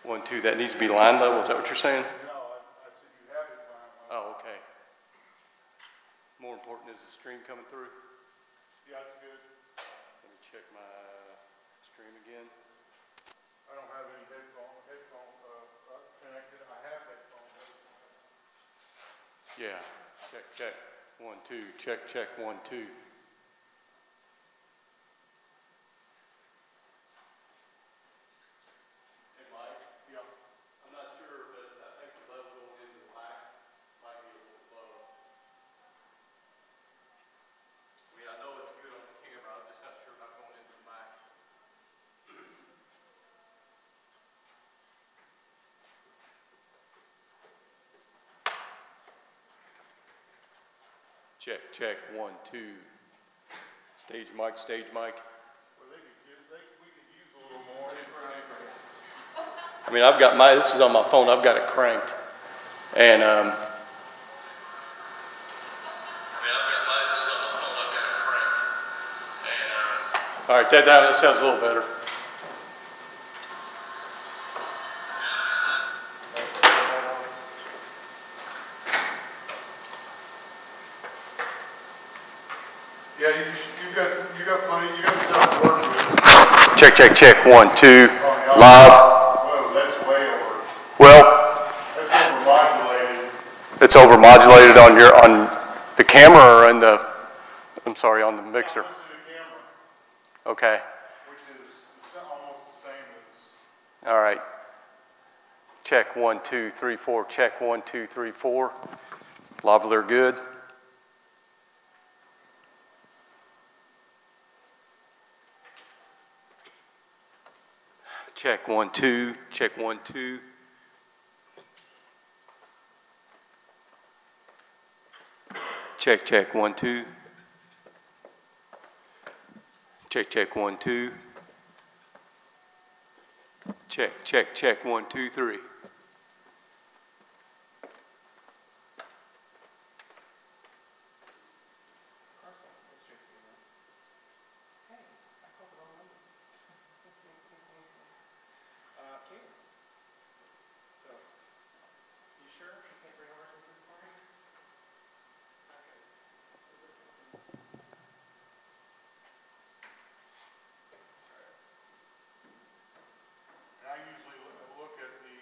1, 2. That needs to be line level. Is that what you're saying? No, I said you have it line Oh, level. okay. More important is the stream coming through. Yeah, that's good. Let me check my stream again. I don't have any headphone connected. I have headphones. Yeah. Check, check. 1, 2. Check, check. 1, 2. Check, check, 1, 2. Stage mic, stage mic. Well, we could use a little more. I mean, this is on my phone, I've got it cranked. And, all right, that sounds a little better. Yeah, you got plenty. You got stuff to work with. Check, check, check. 1, 2. Oh, Live. Whoa, that's way over. Well, that's overmodulated. It's overmodulated on the camera or on the mixer. Listen to the camera. Okay. Which is almost the same as. All right. Check 1, 2, 3, 4. Check 1, 2, 3, 4. Lavalier good. Check 1, 2. Check 1, 2. Check, check 1, 2. Check, check 1, 2. Check, check, check 1, 2, 3. I usually look at the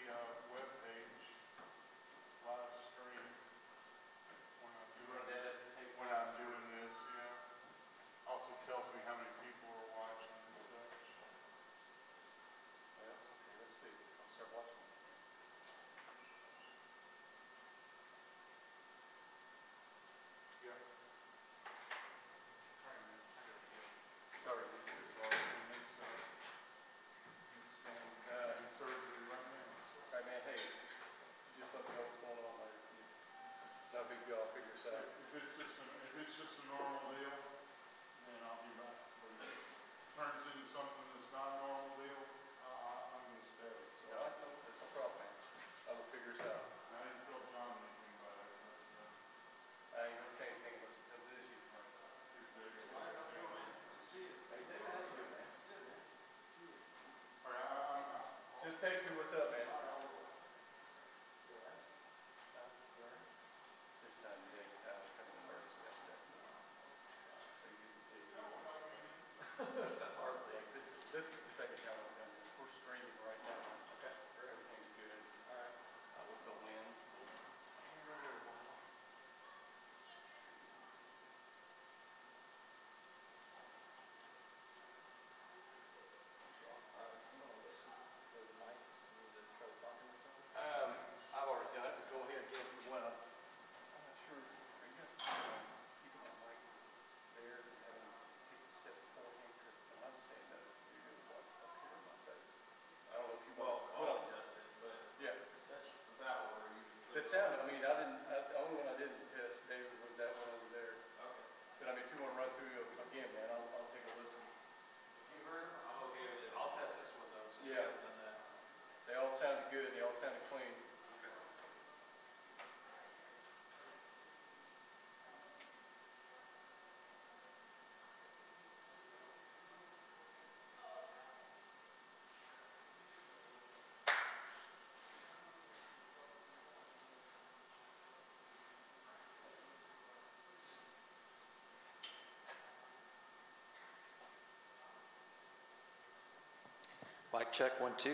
Mic check, 1, 2.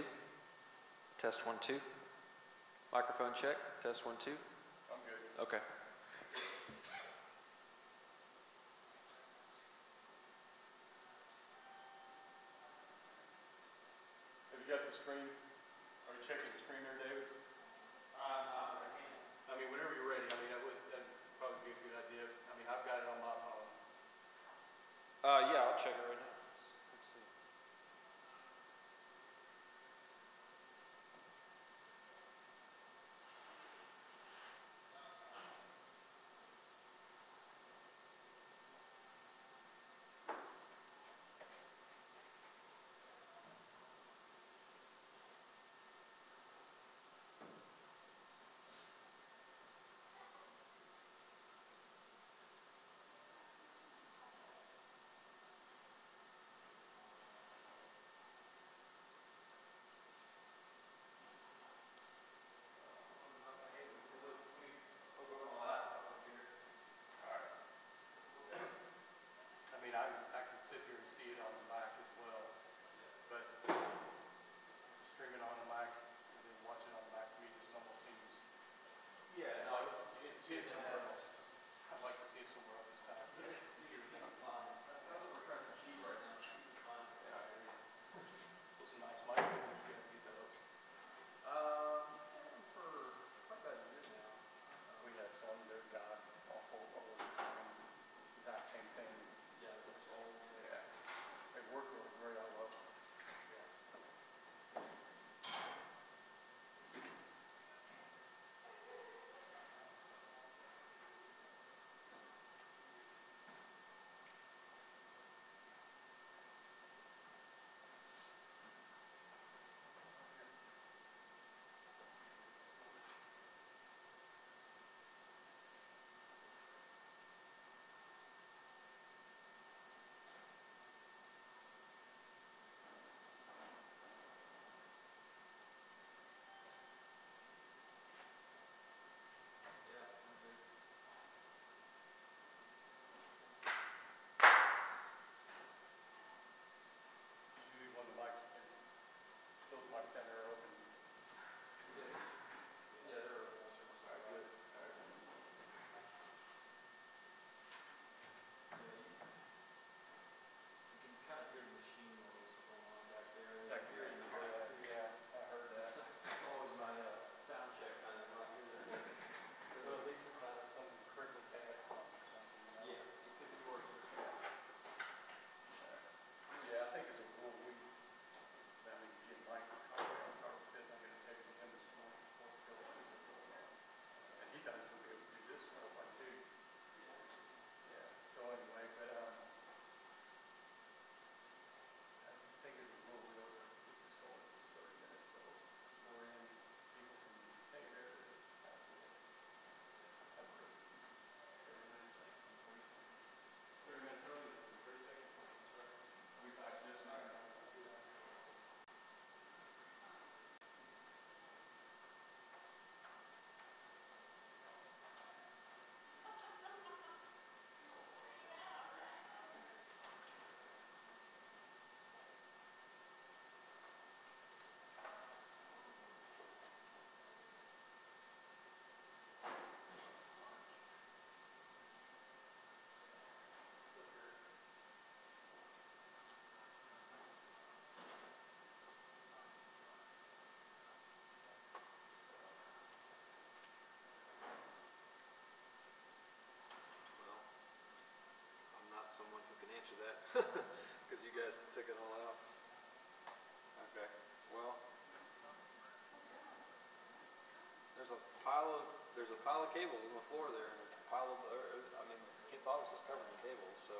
Test 1, 2. Microphone check, test 1, 2. I'm good. Okay. Have you got the screen? Are you checking the screen there, David? I mean, whenever you're ready, I mean, that'd probably be a good idea. I mean, I've got it on my phone. Yeah, I'll check it right now. Let's see. I mean, I can sit here and see it on the Mac as well, but streaming on the Mac and then watching on the Mac to me just almost seems. Yeah, No, it's somewhere else. I'd like to see it somewhere else besides here. That's what we're trying to achieve right now. Peace of mind. Yeah, I hear you. Those are nice microphones, you gotta get those. For quite about a year now. We have some, they're got awful old, that same thing. Yeah, it looks old. Yeah. They work really great, I love them. Usually when the mics, those mics down there are open. Yeah, they're all sorts of Good. You can kind of hear the machine noise going on back there. Back here, yeah, I heard that. That's always my sound check kind of not hear that. Well, at least it's not some crinkle pad or something, you know? Yeah, it could be worse. Yeah, I think as a rule, I mean, get Mike, our business, I'm gonna take him this morning before we go on. And he doesn't be able to do this stuff like too. Yeah, so anyway, but, I think as a rule, we ought to get this going for 30 minutes, so we're in, people can stay there. Have 30 minutes, 30 minutes early, 30 seconds, that's right. We've got just not. Well, I'm not someone who can answer that because you guys took it all out. Okay, well, there's a pile of cables on the floor there, and a pile of, I mean, Kent's office is covered in cables, so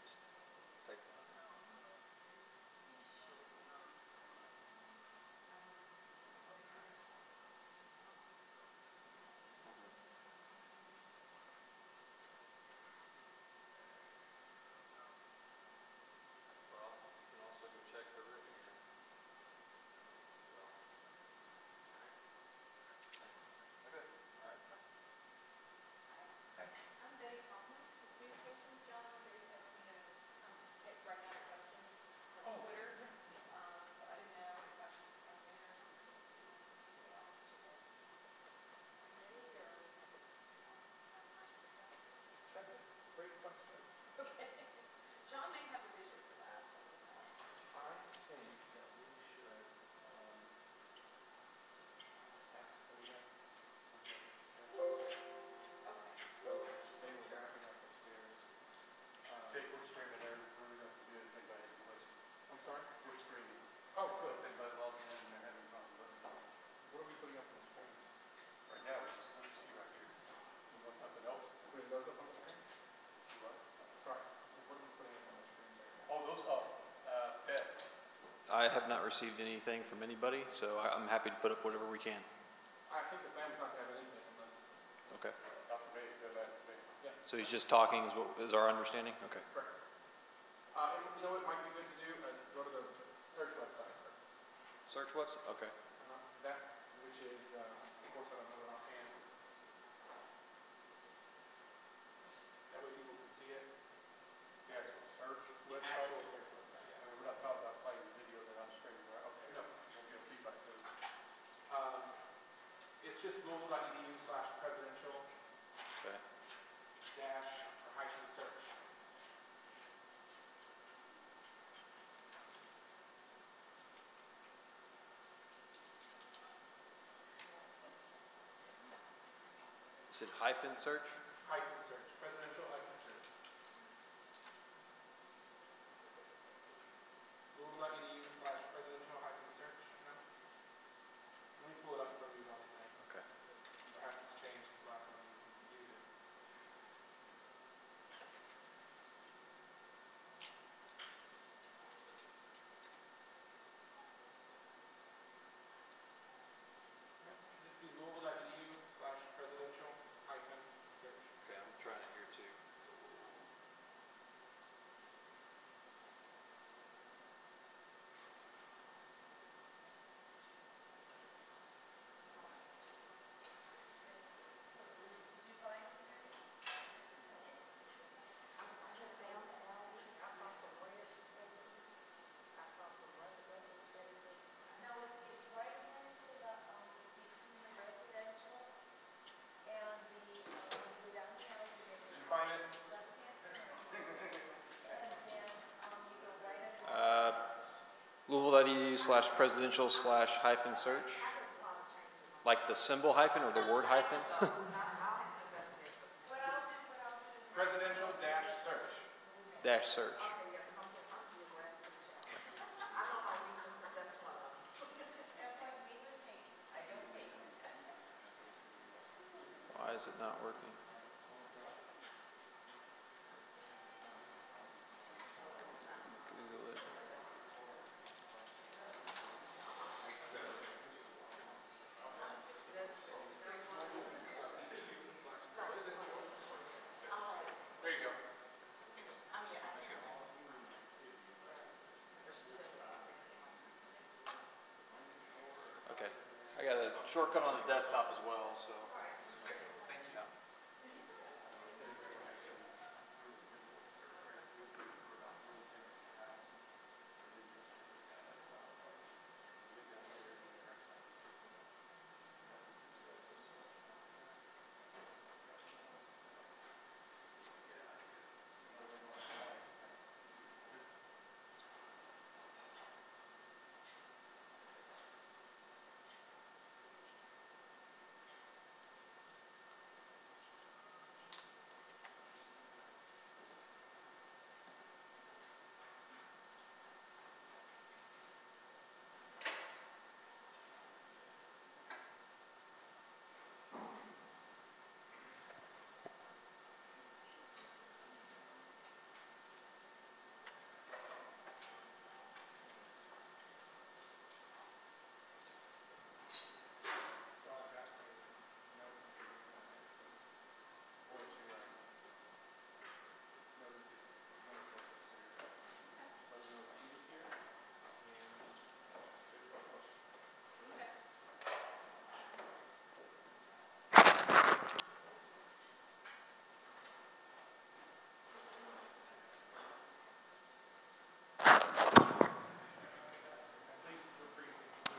just take. Well, you can also go check the room here. Okay. All right. I'm Betty Kaufman with Communications. putting those up on the screen? Sorry. So what are you putting up on the screen right now? Oh, those bed. I have not received anything from anybody, so I'm happy to put up whatever we can. I think the plan's not to have anything unless. Okay. Not to me, because I have to pay. Yeah. So he's just talking is our understanding? Okay. Correct. And you know what might be good to do is go to the search website. Search website? Okay. That, which is, of course, I don't know it offhand. That way people can see it. The actual search website. The actual search website, yeah. I mean, we're not talking about playing the video that I'm streaming, right? Okay. No. We'll give feedback to it. It's just louisville.edu/presidential Okay. dash or hyphen search. Is it hyphen search? Hyphen search. Presidential hyphen search. Louisville.edu/presidential hyphen search. No? Let me pull it up from you guys tonight. Okay. Perhaps it's changed since last time you used it. Just be louisville.edu/presidential hyphen search. Okay, I'm trying it here too. Louisville.edu/presidential/hyphen search. Like the symbol hyphen or the word hyphen? Presidential dash search. Dash search. Why is it not working? Google it. There you go. Okay. I got a shortcut on the desktop as well, so.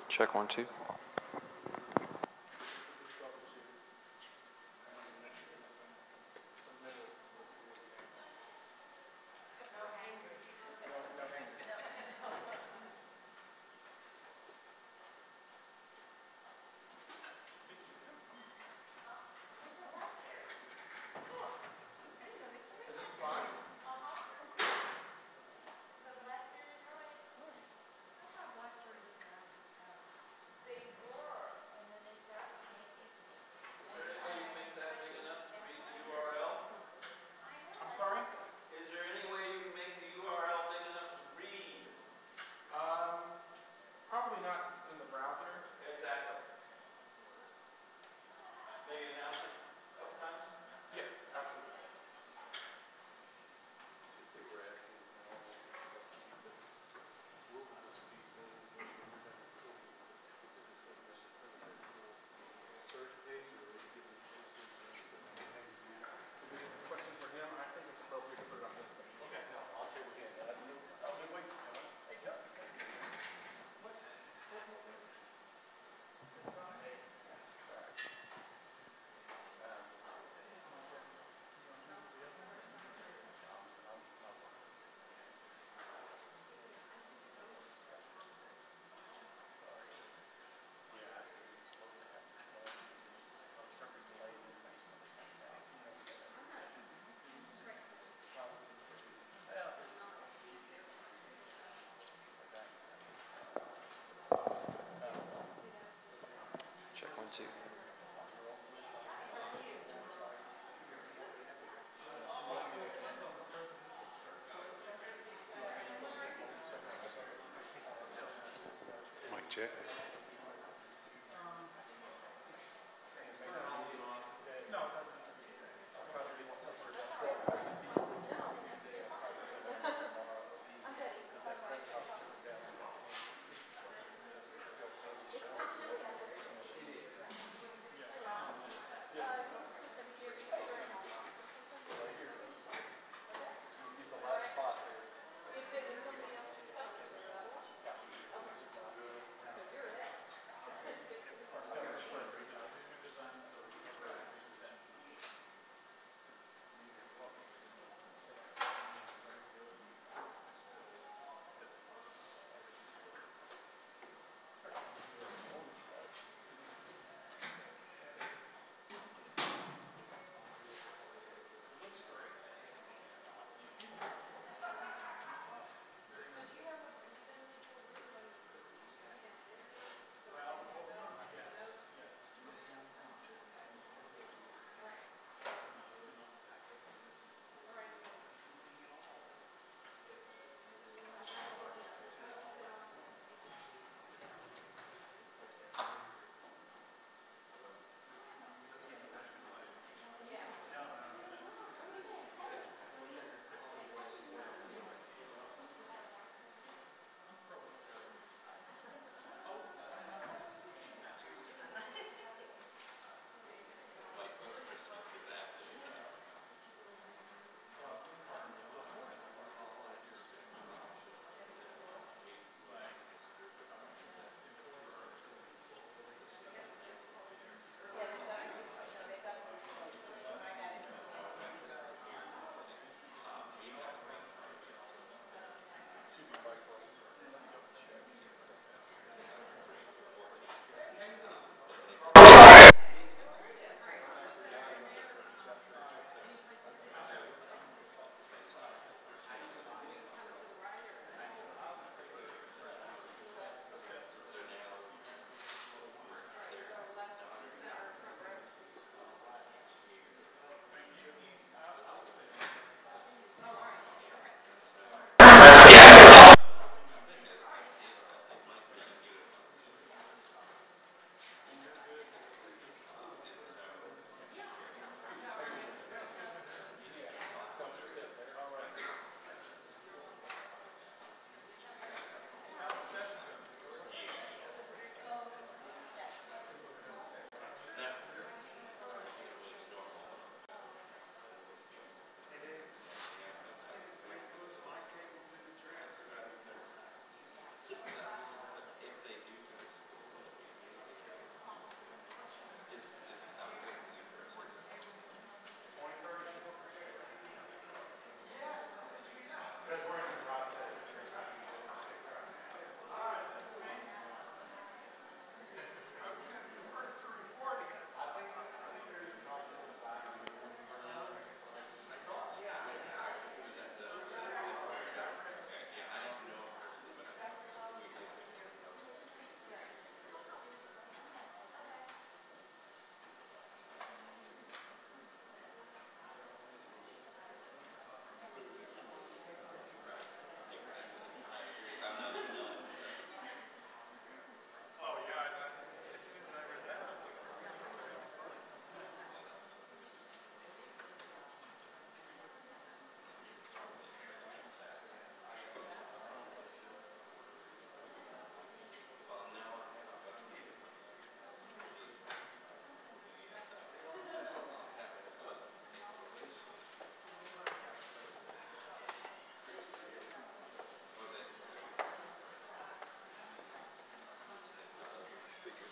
Check 1, 2. Check.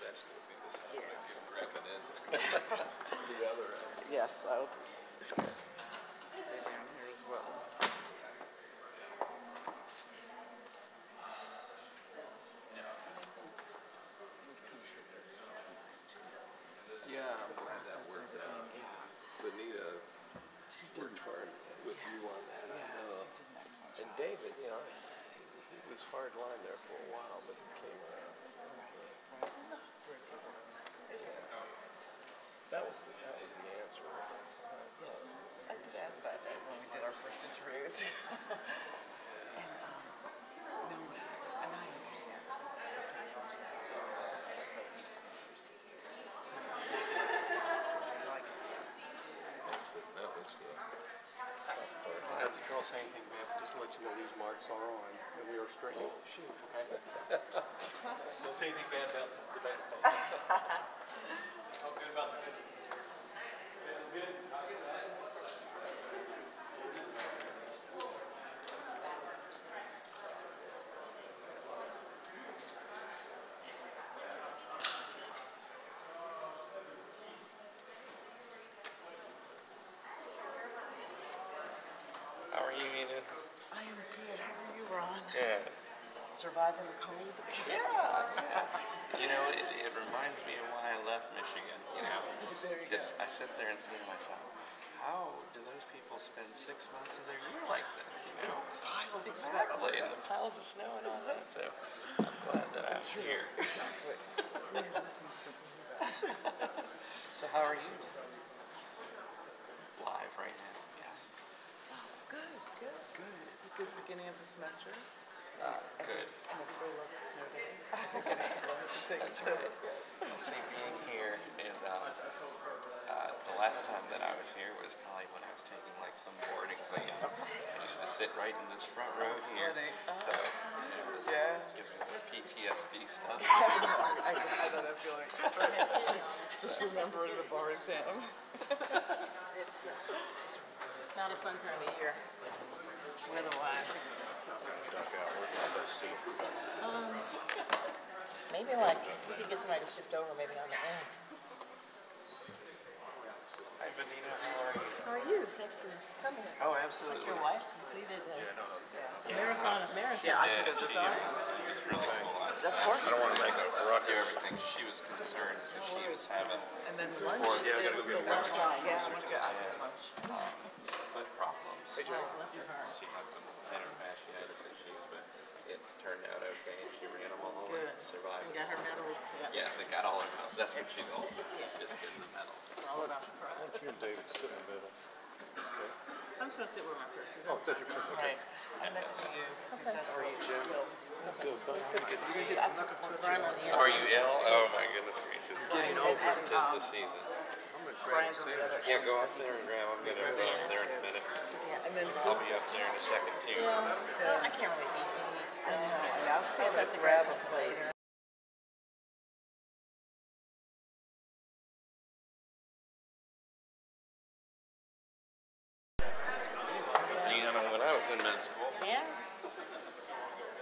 That's going to be the sound of you crapping in the other end. Yes, I'll stay down here as well. Yeah, I'm glad that worked out. Benita worked hard with you on that, I know. And David, you know, he was hard line there for a while, but he came around. That was the answer at that time. Yes, I did ask that when we did our first interviews. And, no, and I understand. y'all say anything, man, just to let you know these marks are on, and we are straightening. Oh, shoot. Okay? So don't say anything bad about the baseball. How good about the pitching? Good. How are you, Enid? I am good. How are you, Ron? Good. Surviving the cold? Yeah. You know, it reminds me of why I left Michigan, you know. There you go. Because I sit there and say to myself, how do those people spend 6 months of their year like this, you know? It's piles of snow. Exactly, and the piles of snow and all that, so I'm glad that I'm here. Exactly. We have nothing to complain about. So how are you? Live right now, yes. Good, good. Good. Good beginning of the semester. Good. And everybody loves the snow day. That's right. That's good. Well, see, being here is, the last time that I was here was probably when I was taking like some board exam. I used to sit right in this front row here. So, you know, this gives me the PTSD stuff. I know that feeling. Just remembering the bar exam. It's not a fun time of year, weather-wise. Where's my best seat? Maybe like, we could get somebody to shift over maybe on the end. Hi, Benita. How are you? How are you? Thanks for coming. Oh, Looks absolutely. like your wife completed a marathon. Yeah, I That's did. awesome. It was really cool. Of course. I don't want to make a Do ruckus. everything. She was concerned because she was having And then lunch is the lunch line. Yeah, I want to go out for lunch. foot problems. Oh, bless her heart. She had some plantar fasciitis issues, but it turned out okay. She ran them all Good. and survived. And got her medals. Yes, it got all her medals. That's what she's all about. Just getting the medals. All about the prize. You and David sit in the middle. I'm just going to sit where my purse is. Oh, that's your purse. Right. I'm next to you. Okay. How are you, Jim? Good, buddy. Good to see you. I put Brian on the Are you ill? Oh my goodness gracious. Getting over. Tis the season. Brian's on the other. Yeah, go up there and grab. I'm gonna go up there in a minute. And then I'll be up there in a second too. I can't really eat meat. So I guess I have to grab a plate. You know, when I was in med school. Yeah.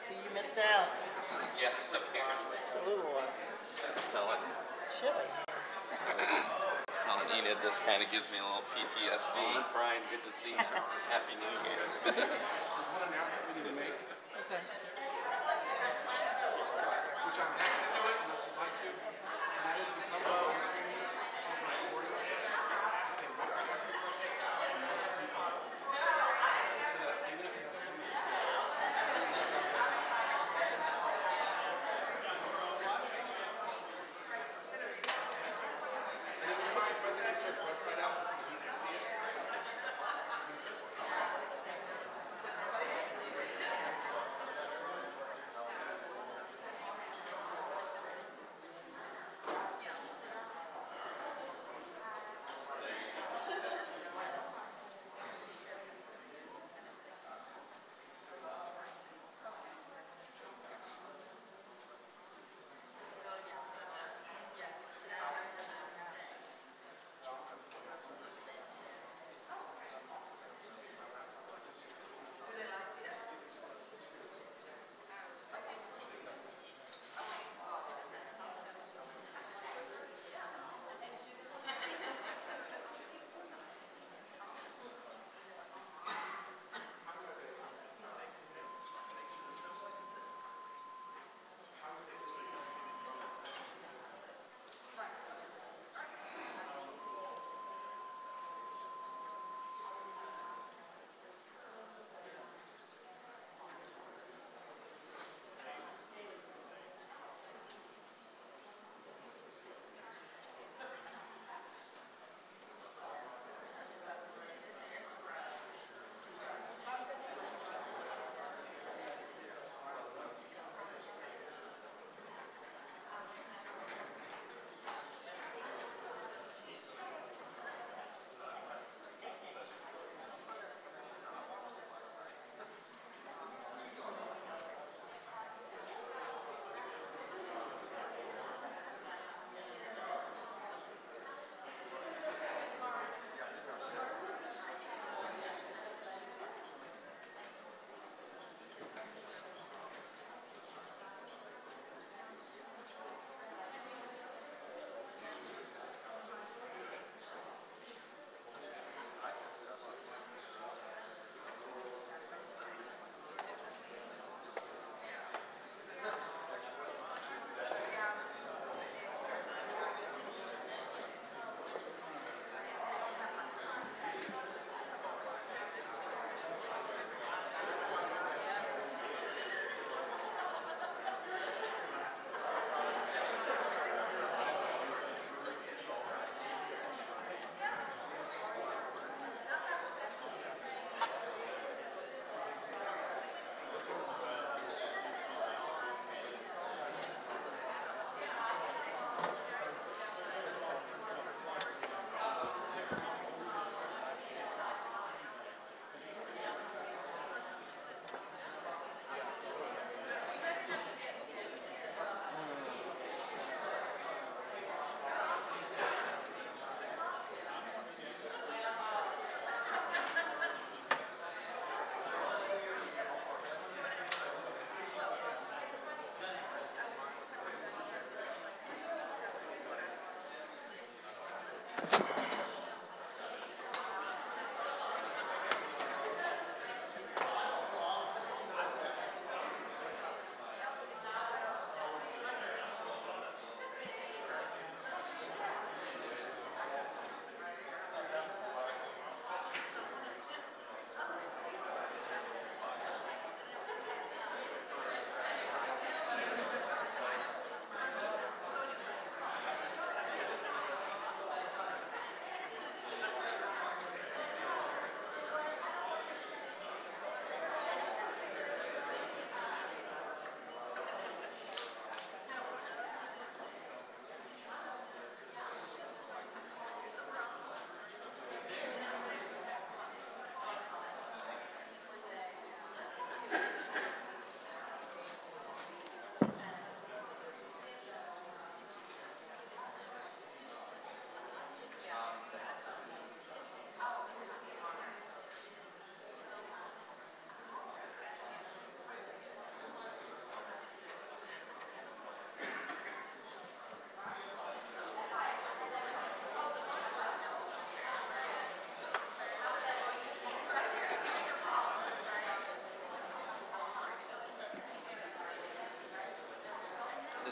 So you missed out. Yes, apparently. It's a little I was telling chilly. Enid, this kind of gives me a little PTSD. Brian, good to see you. Happy New Year. There's one announcement we need to make, Okay. which I'm happy to do it unless you'd like to. And that is because of the streaming, because my recording session, if they want to use the session, you must use the mode. So that even if you have a video, and then the president search website out just so you can see it.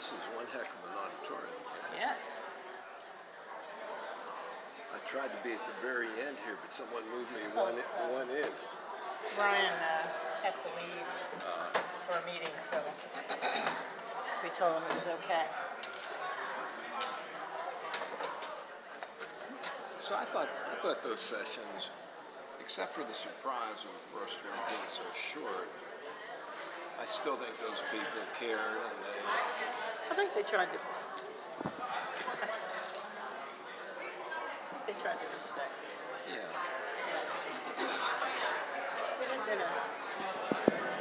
this is one heck of an auditorium. Yes. I tried to be at the very end here, but someone moved me one in. Brian has to leave for a meeting, so we told him it was okay. So I thought those sessions, except for the surprise of the first one being so short, I still think those people cared and I think they tried to. They tried to respect. yeah. In a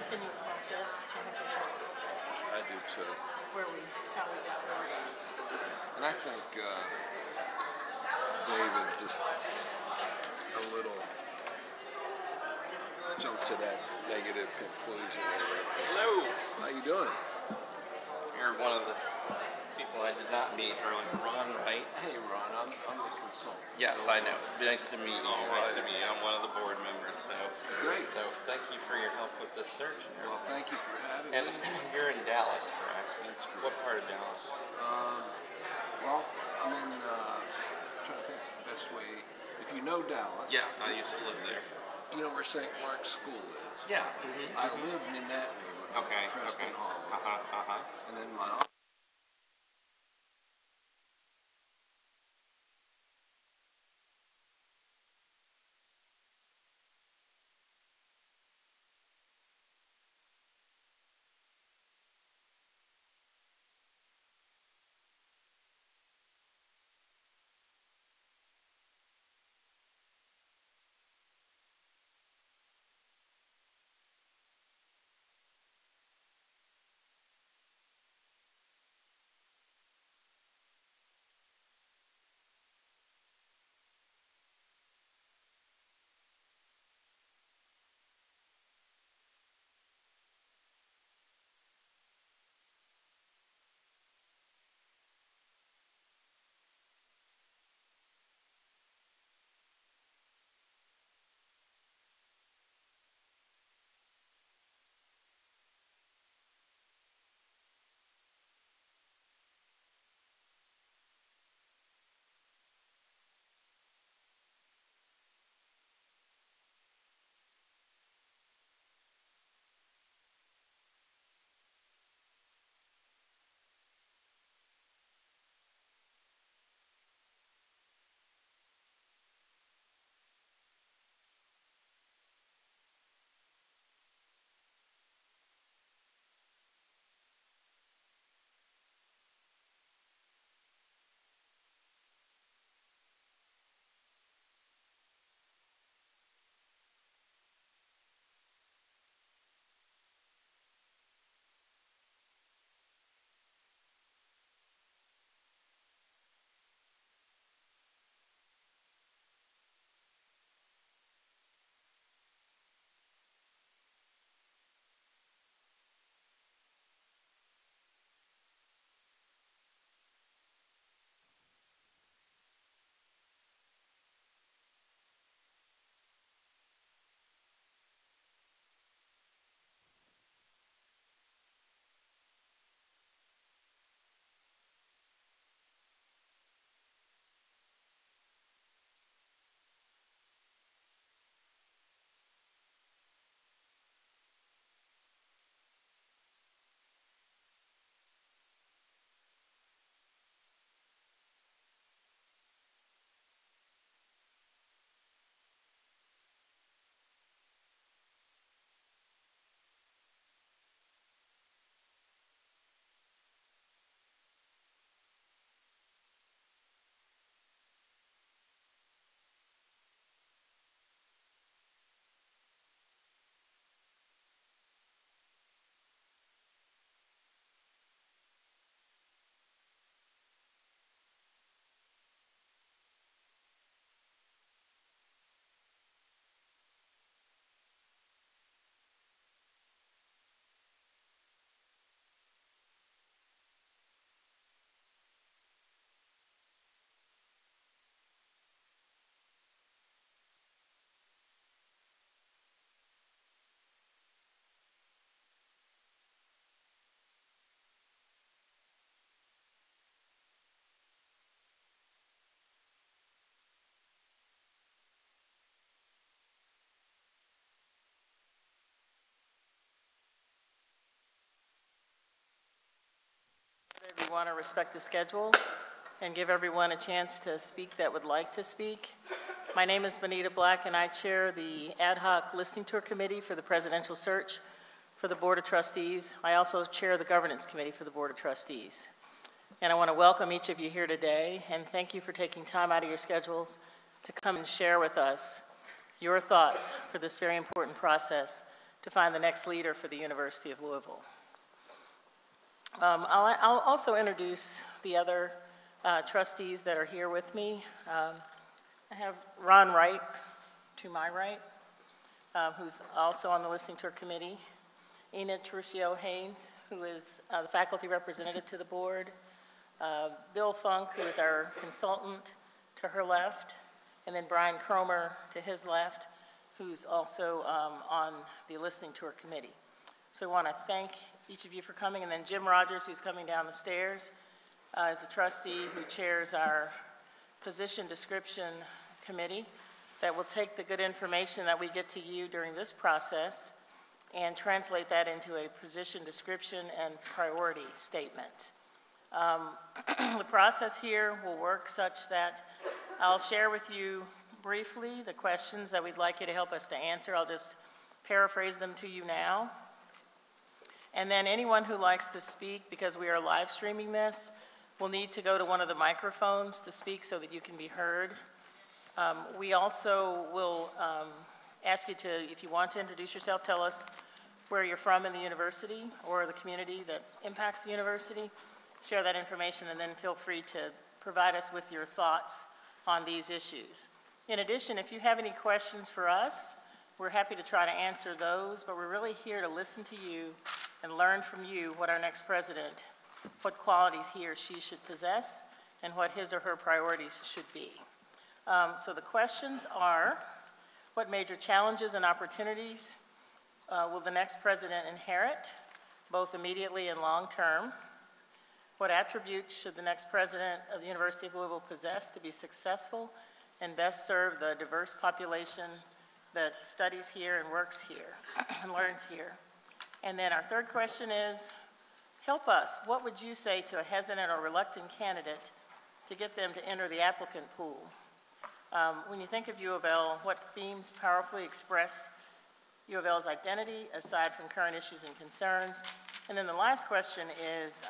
continuous process, I think they tried to respect I do too. how we got where we are. And I think David just a little jumped to that negative conclusion. Hello. How you doing? You're one of the people I did not meet earlier. Ron, right? Hey Ron, I'm the consultant. Yes, I know. Nice to meet you. Nice to meet you. I'm one of the board members. So Great. So thank you for your help with this search. Well, thank you for having And me. you're in Dallas, correct? That's correct. What part of Dallas? Well, I'm in, trying to think the best way. If you know Dallas, Yeah, I used to live there. you know where St. Mark's School is. Yeah. I lived in that neighborhood, Okay. Preston Okay. Hall. And then my want to respect the schedule and give everyone a chance to speak that would like to speak. My name is Bonita Black, and I chair the Ad Hoc Listening Tour Committee for the Presidential Search for the Board of Trustees. I also chair the Governance Committee for the Board of Trustees. And I want to welcome each of you here today, and thank you for taking time out of your schedules to come and share with us your thoughts for this very important process to find the next leader for the University of Louisville. I'll also introduce the other trustees that are here with me. I have Ron Wright to my right, who's also on the Listening Tour Committee. Ina Truccio-Haynes, who is the faculty representative to the board. Bill Funk, who is our consultant to her left. And then Brian Cromer to his left, who's also on the Listening Tour Committee. So I want to thank each of you for coming. And then Jim Rogers, who's coming down the stairs, is a trustee who chairs our position description committee that will take the good information that we get to you during this process and translate that into a position description and priority statement. The process here will work such that I'll share with you briefly the questions that we'd like you to help us to answer. I'll just paraphrase them to you now. And then anyone who likes to speak, because we are live streaming this, will need to go to one of the microphones to speak so that you can be heard. We also will ask you to, if you want to introduce yourself, tell us where you're from in the university or the community that impacts the university. Share that information, and then feel free to provide us with your thoughts on these issues. In addition, if you have any questions for us, we're happy to try to answer those, but we're really here to listen to you and learn from you what our next president, what qualities he or she should possess, and what his or her priorities should be. So the questions are, what major challenges and opportunities will the next president inherit, both immediately and long term? What attributes should the next president of the University of Louisville possess to be successful and best serve the diverse population that studies here and works here and learns here? And then our third question is, help us. What would you say to a hesitant or reluctant candidate to get them to enter the applicant pool? When you think of U of L, what themes powerfully express U of L's identity aside from current issues and concerns? And then the last question is,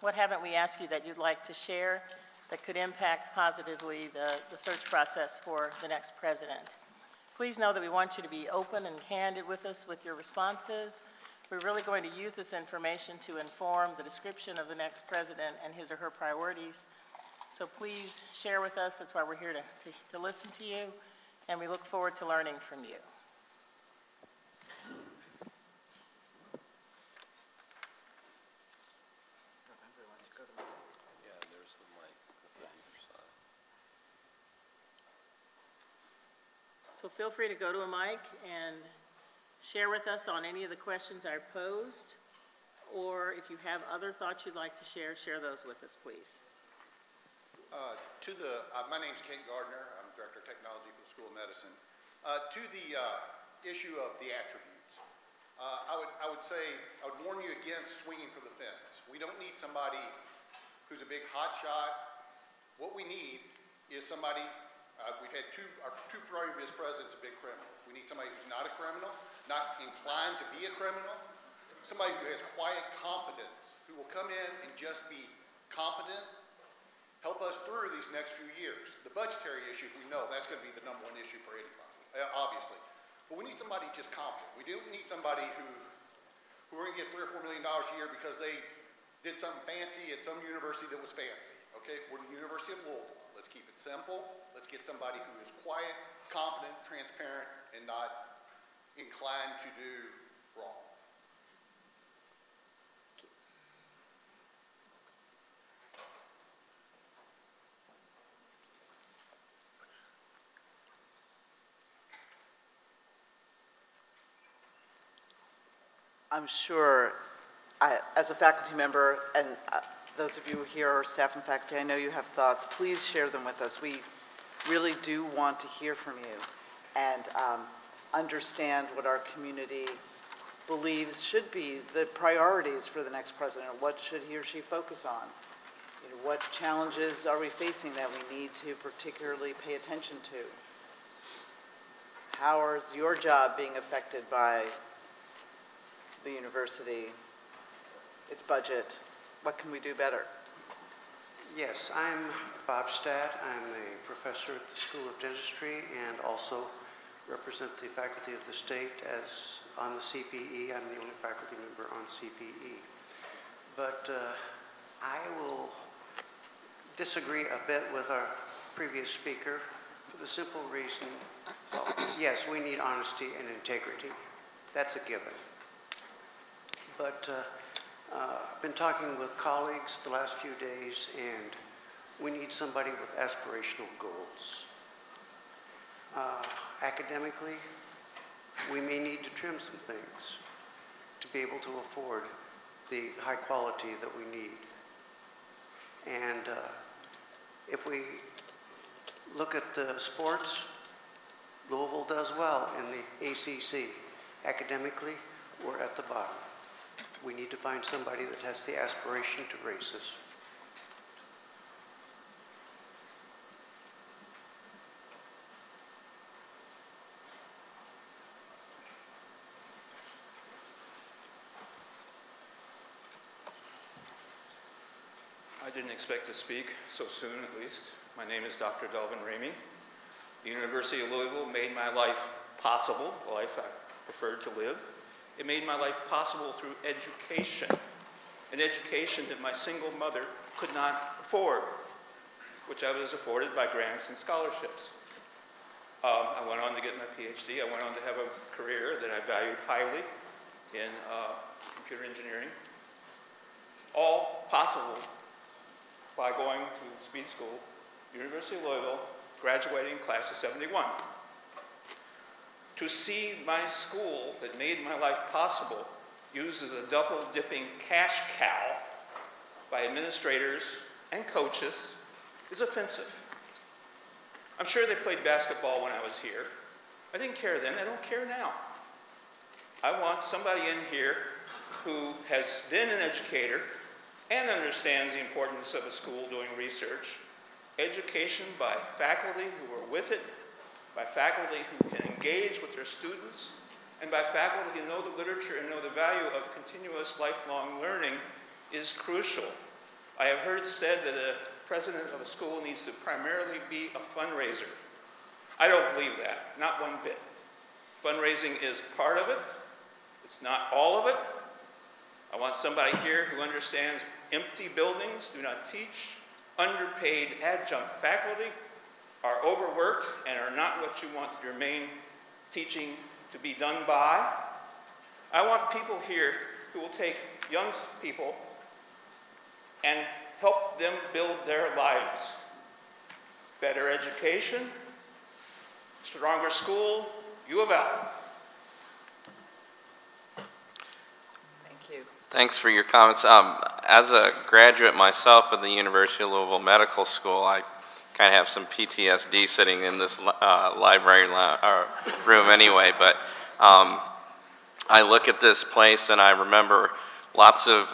what haven't we asked you that you'd like to share that could impact positively the search process for the next president? Please know that we want you to be open and candid with us with your responses. We're really going to use this information to inform the description of the next president and his or her priorities. So please share with us. That's why we're here to listen to you, and we look forward to learning from you. So feel free to go to a mic and share with us on any of the questions I posed, or if you have other thoughts you'd like to share, share those with us, please. My name's Kent Gardner. I'm Director of Technology for the School of Medicine. To the issue of the attributes, I would warn you against swinging for the fence. We don't need somebody who's a big hotshot. What we need is somebody. We've had our two previous presidents are big criminals. We need somebody who's not a criminal, not inclined to be a criminal, somebody who has quiet competence, who will come in and just be competent, help us through these next few years. The budgetary issues, we know that's going to be the #1 issue for anybody, obviously. But we need somebody just competent. We don't need somebody who we're going to get $3 or $4 million a year because they did something fancy at some university that was fancy. Okay, we're the University of Louisville. Let's keep it simple. Let's get somebody who is quiet, competent, transparent, and not inclined to do wrong. I'm sure, as a faculty member, and those of you here are staff and faculty, I know you have thoughts. Please share them with us. We really do want to hear from you and understand what our community believes should be the priorities for the next president. What should he or she focus on? What challenges are we facing that we need to particularly pay attention to? How is your job being affected by the university, its budget? What can we do better? Yes, I'm Bob Stadt. I'm a professor at the School of Dentistry and also represent the faculty of the state as on the CPE. I'm the only faculty member on CPE. But I will disagree a bit with our previous speaker for the simple reason, well, yes, we need honesty and integrity. That's a given. But I've been talking with colleagues the last few days, and we need somebody with aspirational goals. Academically, we may need to trim some things to be able to afford the high quality that we need. And if we look at sports, Louisville does well in the ACC. Academically, we're at the bottom. We need to find somebody that has the aspiration to race us. I didn't expect to speak so soon, at least. My name is Dr. Delvin Ramey. The University of Louisville made my life possible, the life I preferred to live. It made my life possible through education, an education that my single mother could not afford, which I was afforded by grants and scholarships. I went on to get my PhD. I went on to have a career that I valued highly in computer engineering, all possible by going to speed school, University of Louisville, graduating class of '71. To see my school that made my life possible used as a double-dipping cash cow by administrators and coaches is offensive. I'm sure they played basketball when I was here. I didn't care then, I don't care now. I want somebody in here who has been an educator and understands the importance of a school doing research. Education by faculty who are with it, by faculty who can engage with their students, and by faculty who know the literature and know the value of continuous lifelong learning is crucial. I have heard said that a president of a school needs to primarily be a fundraiser. I don't believe that, not one bit. Fundraising is part of it. It's not all of it. I want somebody here who understands empty buildings do not teach, underpaid adjunct faculty are overworked and are not what you want your main teaching to be done by. I want people here who will take young people and help them build their lives. Better education, stronger school, U of L. Thank you. Thanks for your comments. As a graduate myself of the University of Louisville Medical School, I kind of have some PTSD sitting in this library room anyway, but I look at this place and I remember lots of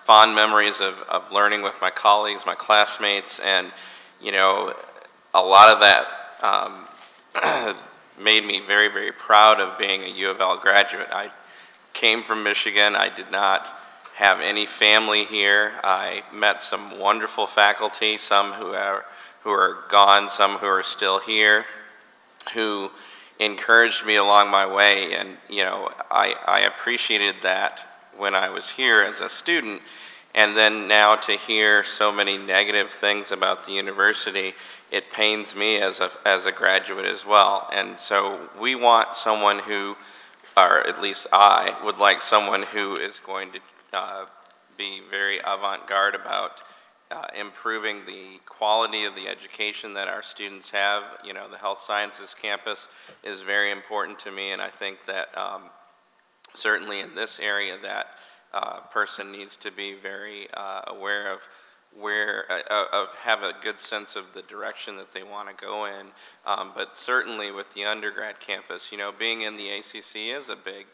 fond memories of learning with my colleagues, my classmates, and you know, a lot of that made me very, very proud of being a U of L graduate. I came from Michigan. I did not have any family here. I met some wonderful faculty, some who are gone, some who are still here, who encouraged me along my way, and you know, I appreciated that when I was here as a student, and then now to hear so many negative things about the university, it pains me as a graduate as well. And so we want someone who, or at least I would like someone who is going to be very avant-garde about improving the quality of the education that our students have. You know, the health sciences campus is very important to me, and I think that certainly in this area that person needs to be very aware of have a good sense of the direction that they want to go in. But certainly with the undergrad campus, you know, being in the ACC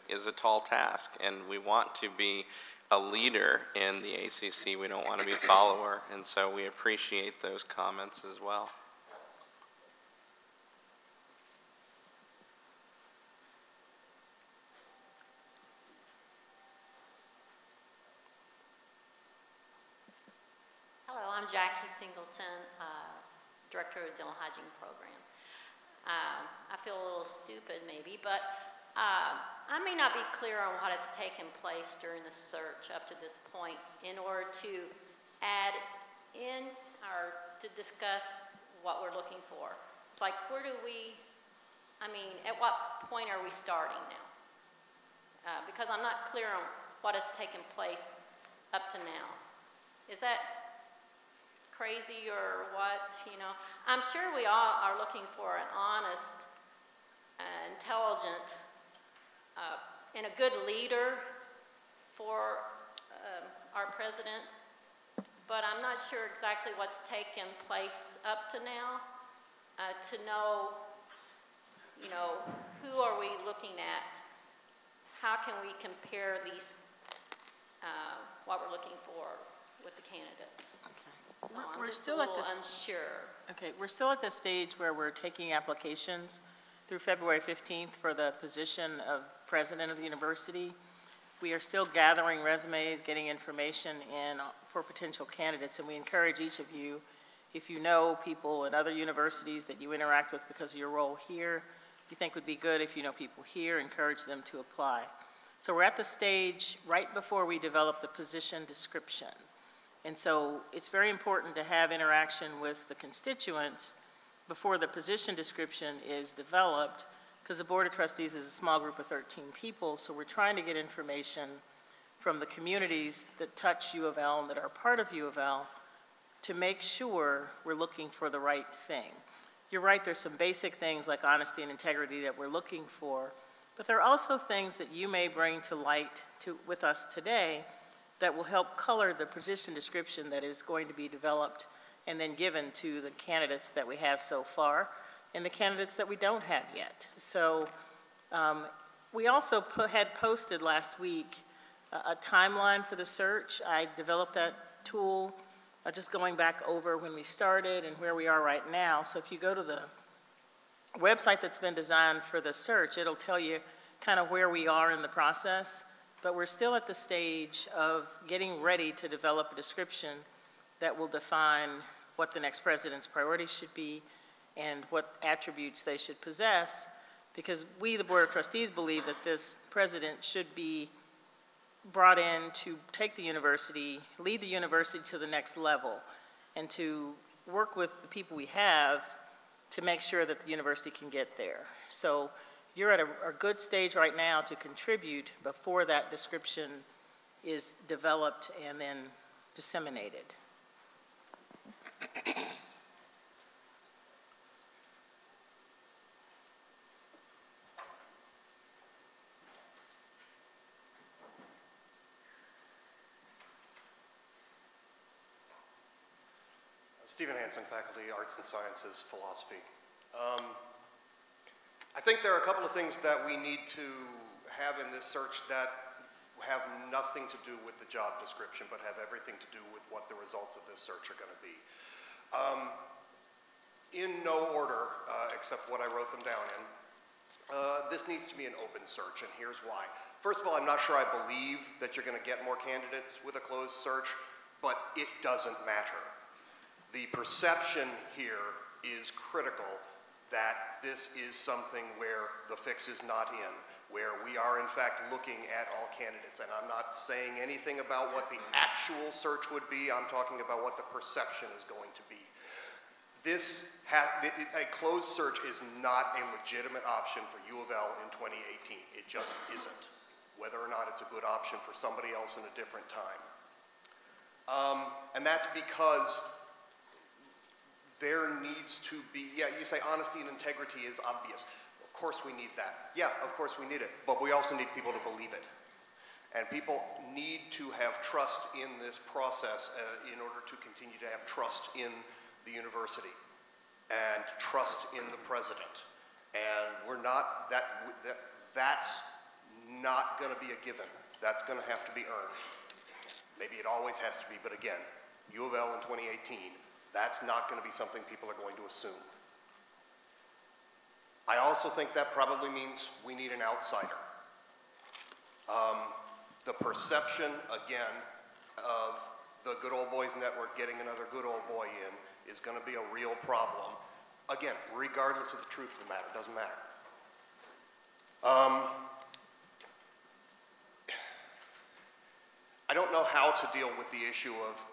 is a tall task, and we want to be a leader in the ACC. We don't want to be a follower, and so we appreciate those comments as well. Hello, I'm Jackie Singleton, Director of the Dental Hygiene Program. I feel a little stupid maybe, but I may not be clear on what has taken place during the search up to this point in order to add in or to discuss what we're looking for. It's like, where do we, I mean, at what point are we starting now? Because I'm not clear on what has taken place up to now. Is that crazy or what, you know? I'm sure we all are looking for an honest, intelligent, and a good leader for our president, but I'm not sure exactly what's taken place up to now to know, you know, who are we looking at? How can we compare these, what we're looking for with the candidates? So I'm just a little unsure. Okay, we're still at the stage where we're taking applications through February 15th for the position of president of the university. We are still gathering resumes, getting information in for potential candidates, and we encourage each of you, if you know people at other universities that you interact with because of your role here, you think would be good if you know people here, encourage them to apply. So we're at the stage right before we develop the position description. And so it's very important to have interaction with the constituents before the position description is developed, because the Board of Trustees is a small group of 13 people, so we're trying to get information from the communities that touch U of L and that are part of U of L to make sure we're looking for the right thing. You're right, there's some basic things like honesty and integrity that we're looking for, but there are also things that you may bring to light with us today that will help color the position description that is going to be developed and then given to the candidates that we have so far and the candidates that we don't have yet. So we also had posted last week a timeline for the search. I developed that tool just going back over when we started and where we are right now. So if you go to the website that's been designed for the search, it'll tell you kind of where we are in the process. But we're still at the stage of getting ready to develop a description that will define what the next president's priorities should be and what attributes they should possess, because we, the Board of Trustees, believe that this president should be brought in to take the university, lead the university to the next level, and to work with the people we have to make sure that the university can get there. So you're at a good stage right now to contribute before that description is developed and then disseminated. Stephen Hansen, Faculty, Arts and Sciences, Philosophy. I think there are a couple of things that we need to have in this search that have nothing to do with the job description, but have everything to do with what the results of this search are going to be. In no order, except what I wrote them down in, this needs to be an open search, and here's why. First of all, I'm not sure I believe that you're going to get more candidates with a closed search, but it doesn't matter. The perception here is critical that this is something where the fix is not in, where we are in fact looking at all candidates. And I'm not saying anything about what the actual search would be, I'm talking about what the perception is going to be. A closed search is not a legitimate option for U of L in 2018. It just isn't, whether or not it's a good option for somebody else in a different time. And that's because there needs to be, yeah, you say honesty and integrity is obvious. Of course we need that. Yeah, of course we need it. But we also need people to believe it. And people need to have trust in this process in order to continue to have trust in the university and trust in the president. And we're not, that's not going to be a given. That's going to have to be earned. Maybe it always has to be, but again, U of L in 2018, that's not going to be something people are going to assume. I also think that probably means we need an outsider. The perception, again, of the Good Old Boys Network getting another good old boy in is going to be a real problem. Again, regardless of the truth of the matter, doesn't matter. I don't know how to deal with the issue of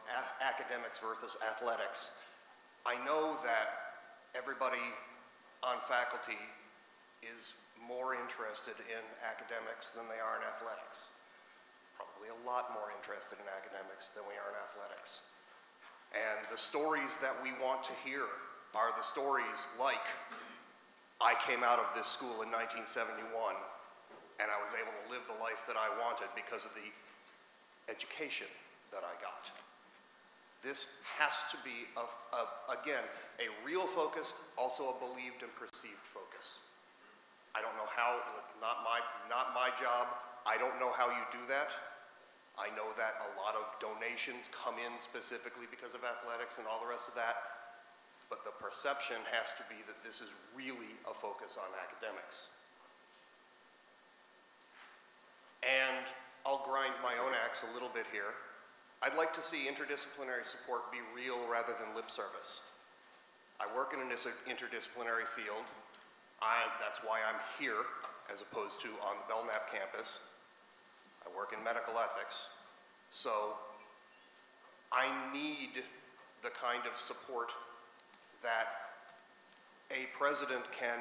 academics versus athletics. I know that everybody on faculty is more interested in academics than they are in athletics. Probably a lot more interested in academics than we are in athletics. And the stories that we want to hear are the stories like, I came out of this school in 1971 and I was able to live the life that I wanted because of the education that I got. This has to be, again, a real focus, also a believed and perceived focus. I don't know how, not my job, I don't know how you do that. I know that a lot of donations come in specifically because of athletics and all the rest of that, but the perception has to be that this is really a focus on academics. And I'll grind my own axe a little bit here. I'd like to see interdisciplinary support be real rather than lip service. I work in an interdisciplinary field. That's why I'm here as opposed to on the Belknap campus. I work in medical ethics. So I need the kind of support that a president can,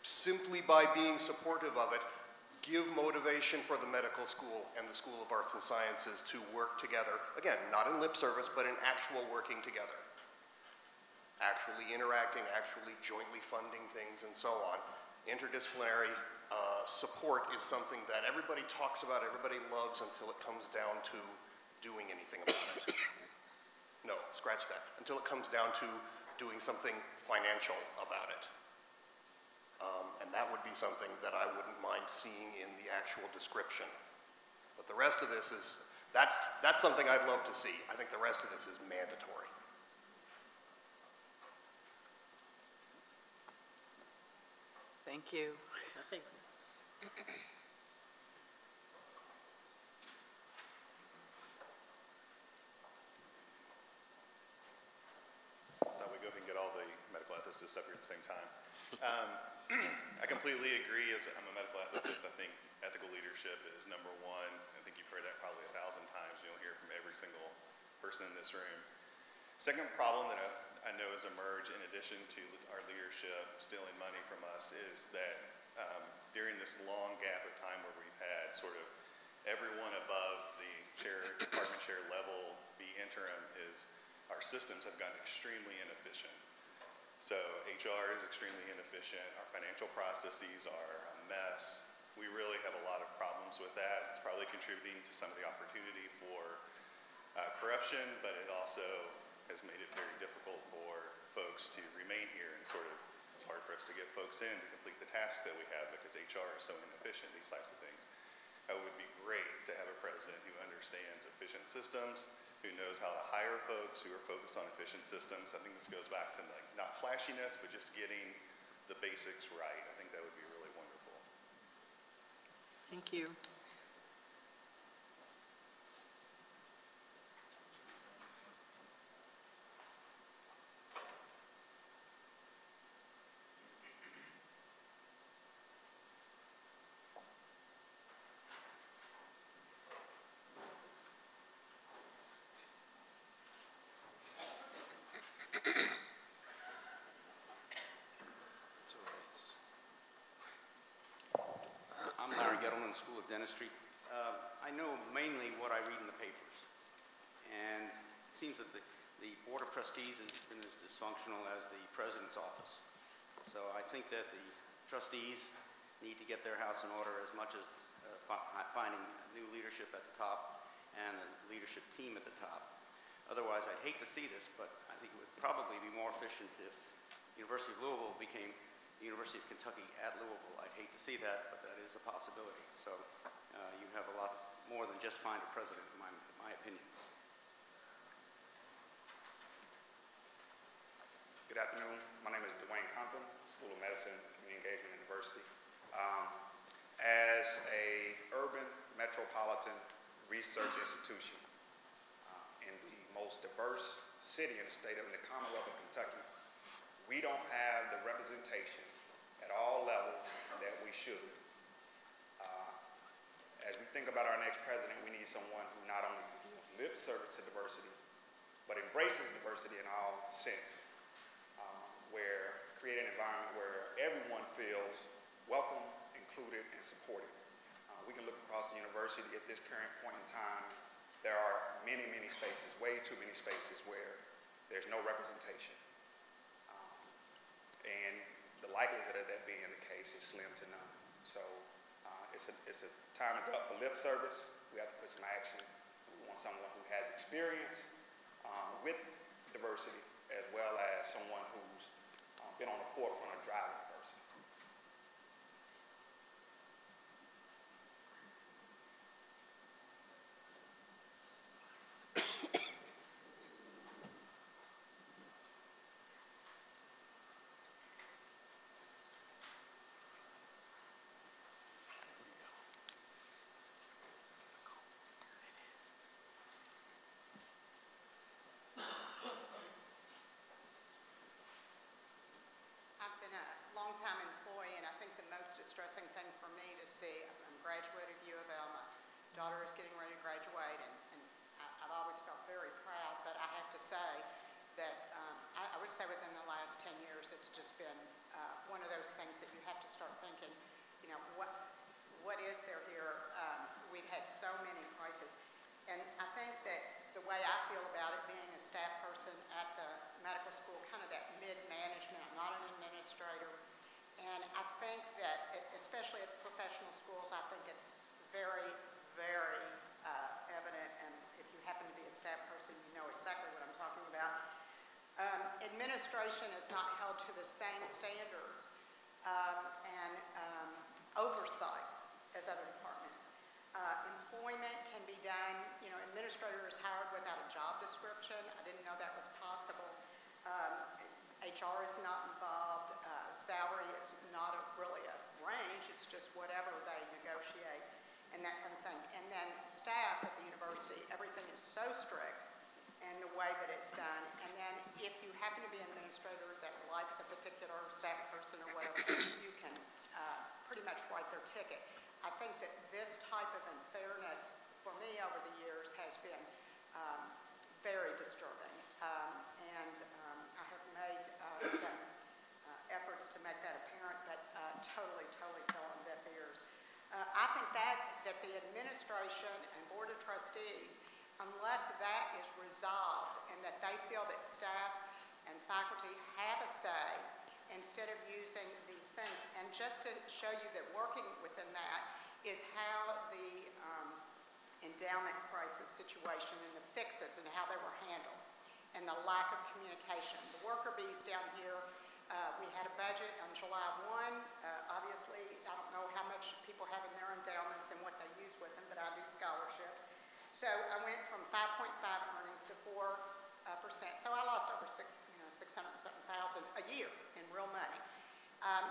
simply by being supportive of it, give motivation for the medical school and the School of Arts and Sciences to work together. Again, not in lip service, but in actual working together. Actually interacting, actually jointly funding things, and so on. Interdisciplinary support is something that everybody talks about, everybody loves, until it comes down to doing anything about it. No, scratch that. Until it comes down to doing something financial about it. And that would be something that I wouldn't mind seeing in the actual description. But the rest of this is, that's something I'd love to see. I think the rest of this is mandatory. Thank you. Thanks. Thought we'd go ahead and get all the medical ethicists up here at the same time. I completely agree. I'm a medical ethicist. I think ethical leadership is number one. I think you've heard that probably 1,000 times. You'll hear it from every single person in this room. Second problem that I know has emerged in addition to our leadership stealing money from us is that during this long gap of time where we've had sort of everyone above the department chair level be interim, is our systems have gotten extremely inefficient. So HR is extremely inefficient. Our financial processes are a mess. We really have a lot of problems with that. It's probably contributing to some of the opportunity for corruption, but it also has made it very difficult for folks to remain here, and sort of it's hard for us to get folks in to complete the tasks that we have because HR is so inefficient, these types of things. It would be great to have a president who understands efficient systems, who knows how to hire folks who are focused on efficient systems. I think this goes back to like not flashiness, but just getting the basics right. I think that would be really wonderful. Thank you. I'm Larry Gettleman, School of Dentistry. I know mainly what I read in the papers. And it seems that the Board of Trustees has been as dysfunctional as the President's office. So I think that the trustees need to get their house in order as much as finding new leadership at the top and a leadership team at the top. Otherwise, I'd hate to see this, but I think it would probably be more efficient if the University of Louisville became the University of Kentucky at Louisville. I'd hate to see that, but that is a possibility. So you have a lot more than just find a president, in my opinion. Good afternoon. My name is Dwayne Compton, School of Medicine, Community Engagement University. As a urban metropolitan research institution in the most diverse city in the state of the Commonwealth of Kentucky, we don't have the representation at all levels that we should. As we think about our next president, we need someone who not only gives lip service to diversity, but embraces diversity in all sense. Where create an environment where everyone feels welcome, included, and supported. We can look across the university at this current point in time. There are many, many spaces, way too many spaces where there's no representation. And the likelihood of that being the case is slim to none. So it's a time is up for lip service. We have to put some action. We want someone who has experience with diversity, as well as someone who's been on the forefront of driving diversity. I've been a long-time employee, and I think the most distressing thing for me to see, I'm a graduate of U of L, my daughter is getting ready to graduate, and I've always felt very proud, but I have to say that I would say within the last 10 years, it's just been one of those things that you have to start thinking, you know, what is there here? We've had so many crises, and I think that the way I feel about it, being a staff person at the medical school, kind of that mid-management, I'm not an administrator, and I think that, especially at professional schools, I think it's very, very evident, and if you happen to be a staff person, you know exactly what I'm talking about. Administration is not held to the same standards and oversight as other departments. Employment can be done, you know, administrator is hired without a job description. I didn't know that was possible. HR is not involved. Salary is not really a range. It's just whatever they negotiate and that kind of thing. And then staff at the university, everything is so strict in the way that it's done. And then if you happen to be an administrator that likes a particular staff person or whatever, you can pretty much write their ticket. I think that this type of unfairness for me over the years has been very disturbing. And I have made some efforts to make that apparent, but totally fell on deaf ears. I think that the administration and board of trustees, unless that is resolved and that they feel that staff and faculty have a say instead of using these things, and just to show you that working within that is how the endowment crisis situation and the fixes and how they were handled, and the lack of communication. The worker bees down here, we had a budget on July 1. Obviously, I don't know how much people have in their endowments and what they use with them, but I do scholarships. So I went from 5.5 earnings to 4%. So I lost over $600,000 a year in real money.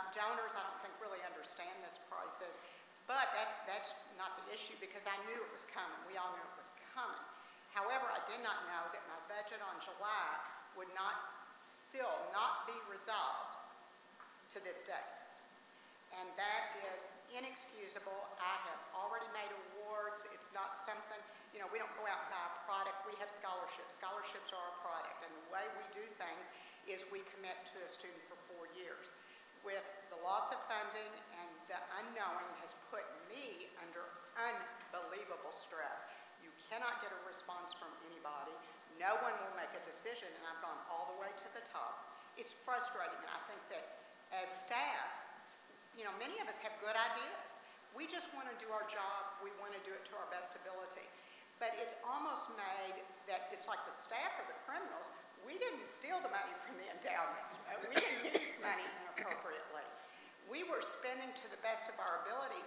Donors, I don't think, really understand this crisis, but that's not the issue because I knew it was coming. We all knew it was coming. However, I did not know that my budget on July would still not be resolved to this day. And that is inexcusable. I have already made awards. It's not something, you know, we don't go out and buy a product. We have scholarships. Scholarships are a product. And the way we do things is we commit to a student for 4 years. With the loss of funding and the unknowing has put me under unbelievable stress. You cannot get a response from anybody. No one will make a decision, and I've gone all the way to the top. It's frustrating, and I think that as staff, you know, many of us have good ideas. We just want to do our job. We want to do it to our best ability. But it's almost made that it's like the staff are the criminals. We didn't steal the money from the endowments. We didn't use money inappropriately. We were spending to the best of our ability,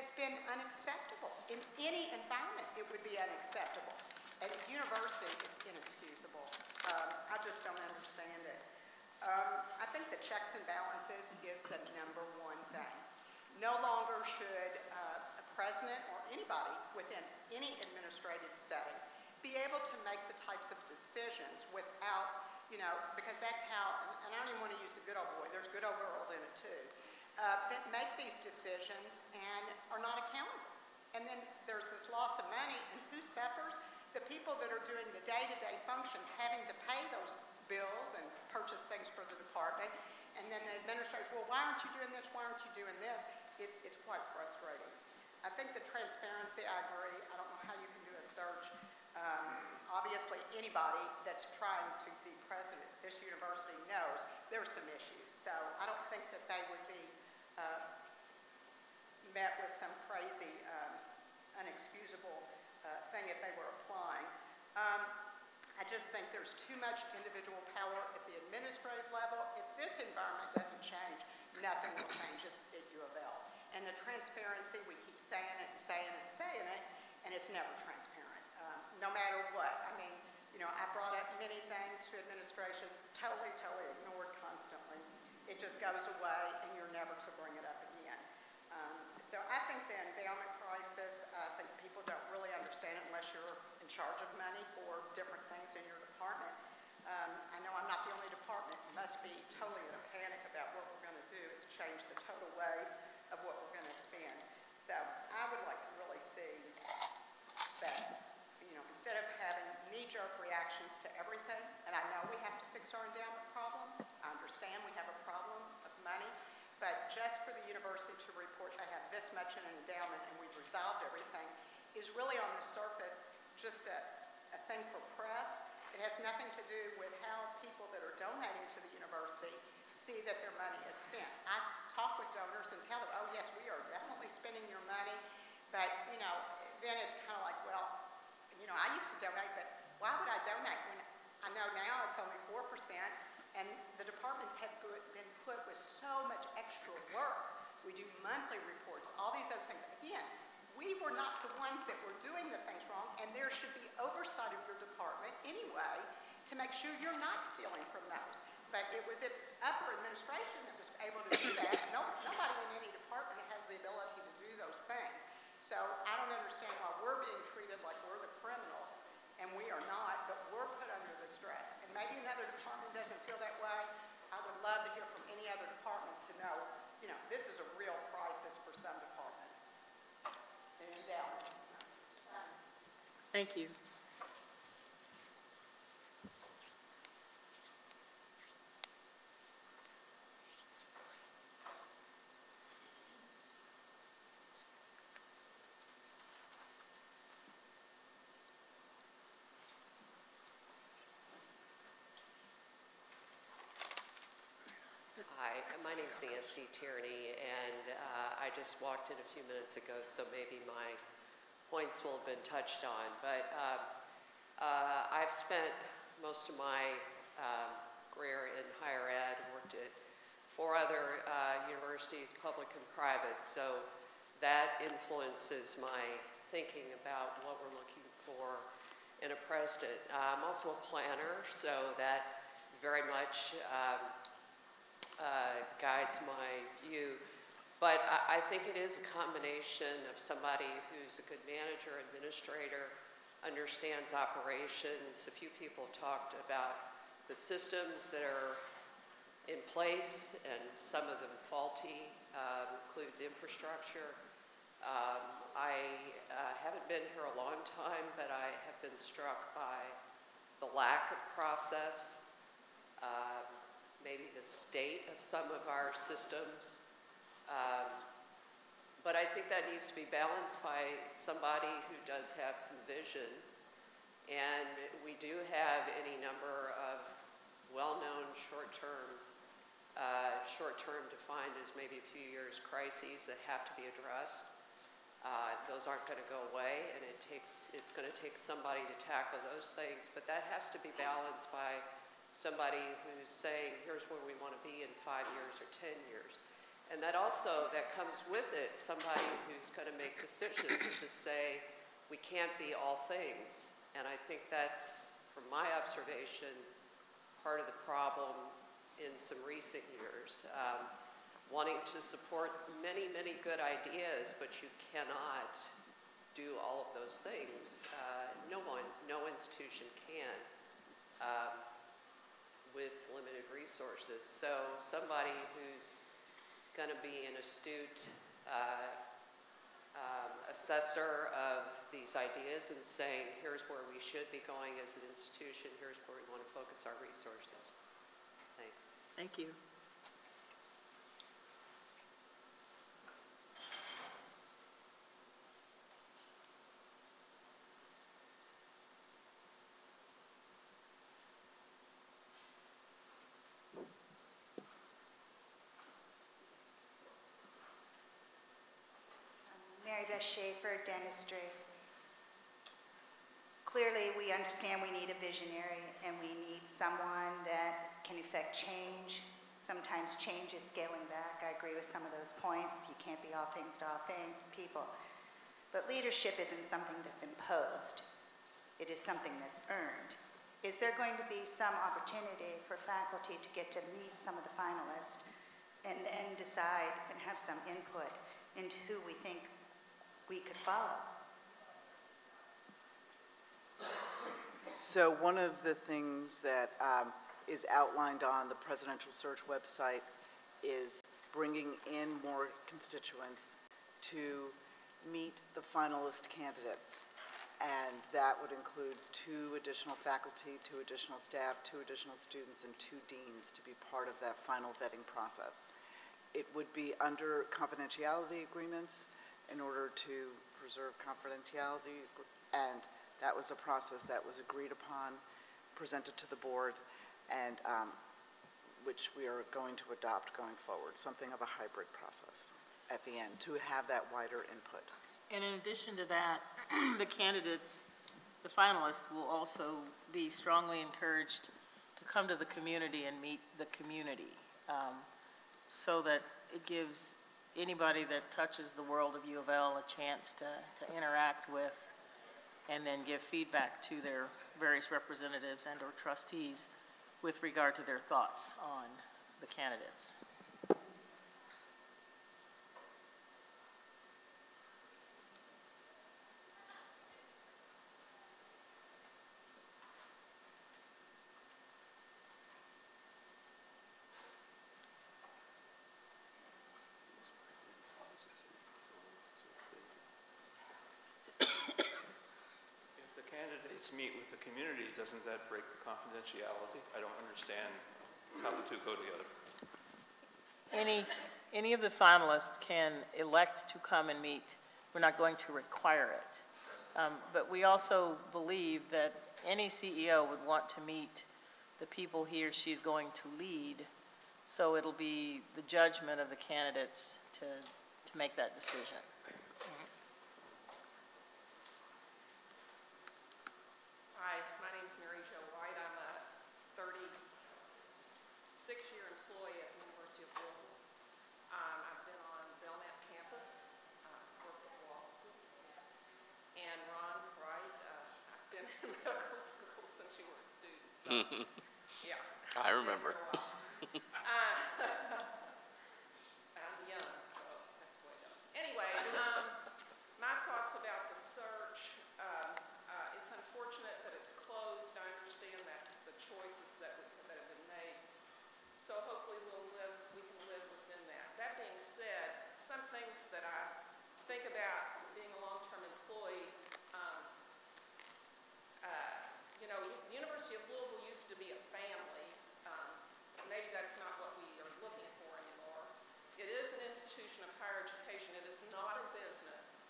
has been unacceptable. In any environment, it would be unacceptable. At a university, it's inexcusable. I just don't understand it. I think the checks and balances is the number one thing. No longer should a president or anybody within any administrative setting be able to make the types of decisions without, you know, because that's how, and I don't even want to use the good old boy, there's good old girls in it too, that make these decisions and are not accountable. And then there's this loss of money, and who suffers? The people that are doing the day-to-day functions, having to pay those bills and purchase things for the department, and then the administrators, well, why aren't you doing this, why aren't you doing this? It's quite frustrating. I think the transparency, I agree. I don't know how you can do a search. Obviously, anybody that's trying to be president at this university knows there's some issues. So I don't think that they would be met with some crazy, unexcusable thing if they were applying. I just think there's too much individual power at the administrative level. If this environment doesn't change, nothing will change at U of L. And the transparency, we keep saying it and saying it and saying it, and it's never transparent, no matter what. I mean, you know, I brought up many things to administration, totally ignored constantly. It just goes away, and you're never to bring it up again. So I think the endowment crisis, I think people don't really understand it unless you're in charge of money for different things in your department. I know I'm not the only department. It must be totally in a panic about what we're going to do is change the total way of what we're going to spend. So I would like to really see that, you know, instead of having knee-jerk reactions to everything, and I know we have to fix our endowment problem. I understand we have a problem of money. But just for the university to report they have this much in an endowment and we've resolved everything is really on the surface just a thing for press. It has nothing to do with how people that are donating to the university see that their money is spent. I talk with donors and tell them, oh yes, we are definitely spending your money. But, you know, then it's kind of like, well, you know, I used to donate, but why would I donate when I know now it's only 4%? And the departments have been put with so much extra work. We do monthly reports, all these other things. Again, we were not the ones that were doing the things wrong, and there should be oversight of your department anyway to make sure you're not stealing from those. But it was the upper administration that was able to do that. Nobody in any department has the ability to do those things. So I don't understand why we're being treated like we're the criminals, and we are not, but we're put under the stress. And maybe another department doesn't feel that way. I would love to hear from any other department to know, you know, this is a real crisis for some departments. And endowment. Thank you. Hi, my name's Nancy Tierney, and I just walked in a few minutes ago, so maybe my points will have been touched on. But I've spent most of my career in higher ed, worked at 4 other universities, public and private, so that influences my thinking about what we're looking for in a president. I'm also a planner, so that very much guides my view. But I think it is a combination of somebody who's a good manager, administrator, understands operations. A few people talked about the systems that are in place, and some of them faulty, includes infrastructure. I haven't been here a long time, but I have been struck by the lack of process, maybe the state of some of our systems. But I think that needs to be balanced by somebody who does have some vision. And we do have any number of well-known short-term defined as maybe a few years crises that have to be addressed. Those aren't going to go away, and it's going to take somebody to tackle those things. But that has to be balanced by somebody who's saying, here's where we want to be in 5 years or 10 years. And that also, that comes with it, somebody who's going to make decisions to say, we can't be all things. And I think that's, from my observation, part of the problem in some recent years. Wanting to support many, many good ideas, but you cannot do all of those things. No institution can with limited resources. So somebody who's going to be an astute assessor of these ideas and saying, here's where we should be going as an institution, here's where we want to focus our resources. Thanks. Thank you. Mary Beth Schaefer, dentistry. Clearly, we understand we need a visionary and we need someone that can effect change. Sometimes change is scaling back. I agree with some of those points. You can't be all things to all people. But leadership isn't something that's imposed. It is something that's earned. Is there going to be some opportunity for faculty to get to meet some of the finalists and then decide and have some input into who we think we could follow? So one of the things that is outlined on the presidential search website is bringing in more constituents to meet the finalist candidates. And that would include 2 additional faculty, 2 additional staff, 2 additional students, and 2 deans to be part of that final vetting process. It would be under confidentiality agreements in order to preserve confidentiality, and that was a process that was agreed upon, presented to the board, and which we are going to adopt going forward, something of a hybrid process at the end to have that wider input. And in addition to that, the candidates, the finalists, will also be strongly encouraged to come to the community and meet the community, so that it gives anybody that touches the world of U of L a chance to interact with and then give feedback to their various representatives and or trustees with regard to their thoughts on the candidates. Candidates meet with the community, doesn't that break the confidentiality? I don't understand how the 2 go together. Any of the finalists can elect to come and meet. We're not going to require it. But we also believe that any CEO would want to meet the people he or she's going to lead, so it'll be the judgment of the candidates to make that decision. Hi, my name is Mary Jo White. I'm a 36-year employee at the University of Louisville. I've been on Belknap campus, worked at law school. And Ron Wright, I've been in medical school since you were a student. So, yeah. I remember. I'm young, so that's the way it goes. Anyway, my thoughts about the search. It's unfortunate that it's closed. I understand that's the choices that have been made. So hopefully we can live within that. That being said, some things that I think about being a long-term employee, you know, the University of Louisville used to be a family. Maybe that's not what we are looking for anymore. It is an institution of higher education. It is not a business.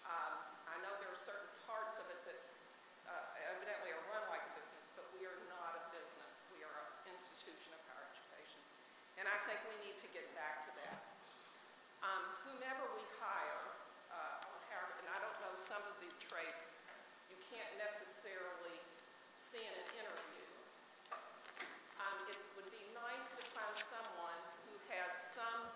I know there are certain parts of it that evidently are run like a business, but we are not a business. We are an institution of higher education. And I think we need to get back to that. Whomever we hire, and I don't know some of the traits you can't necessarily see in an interview. It would be nice to find someone who has some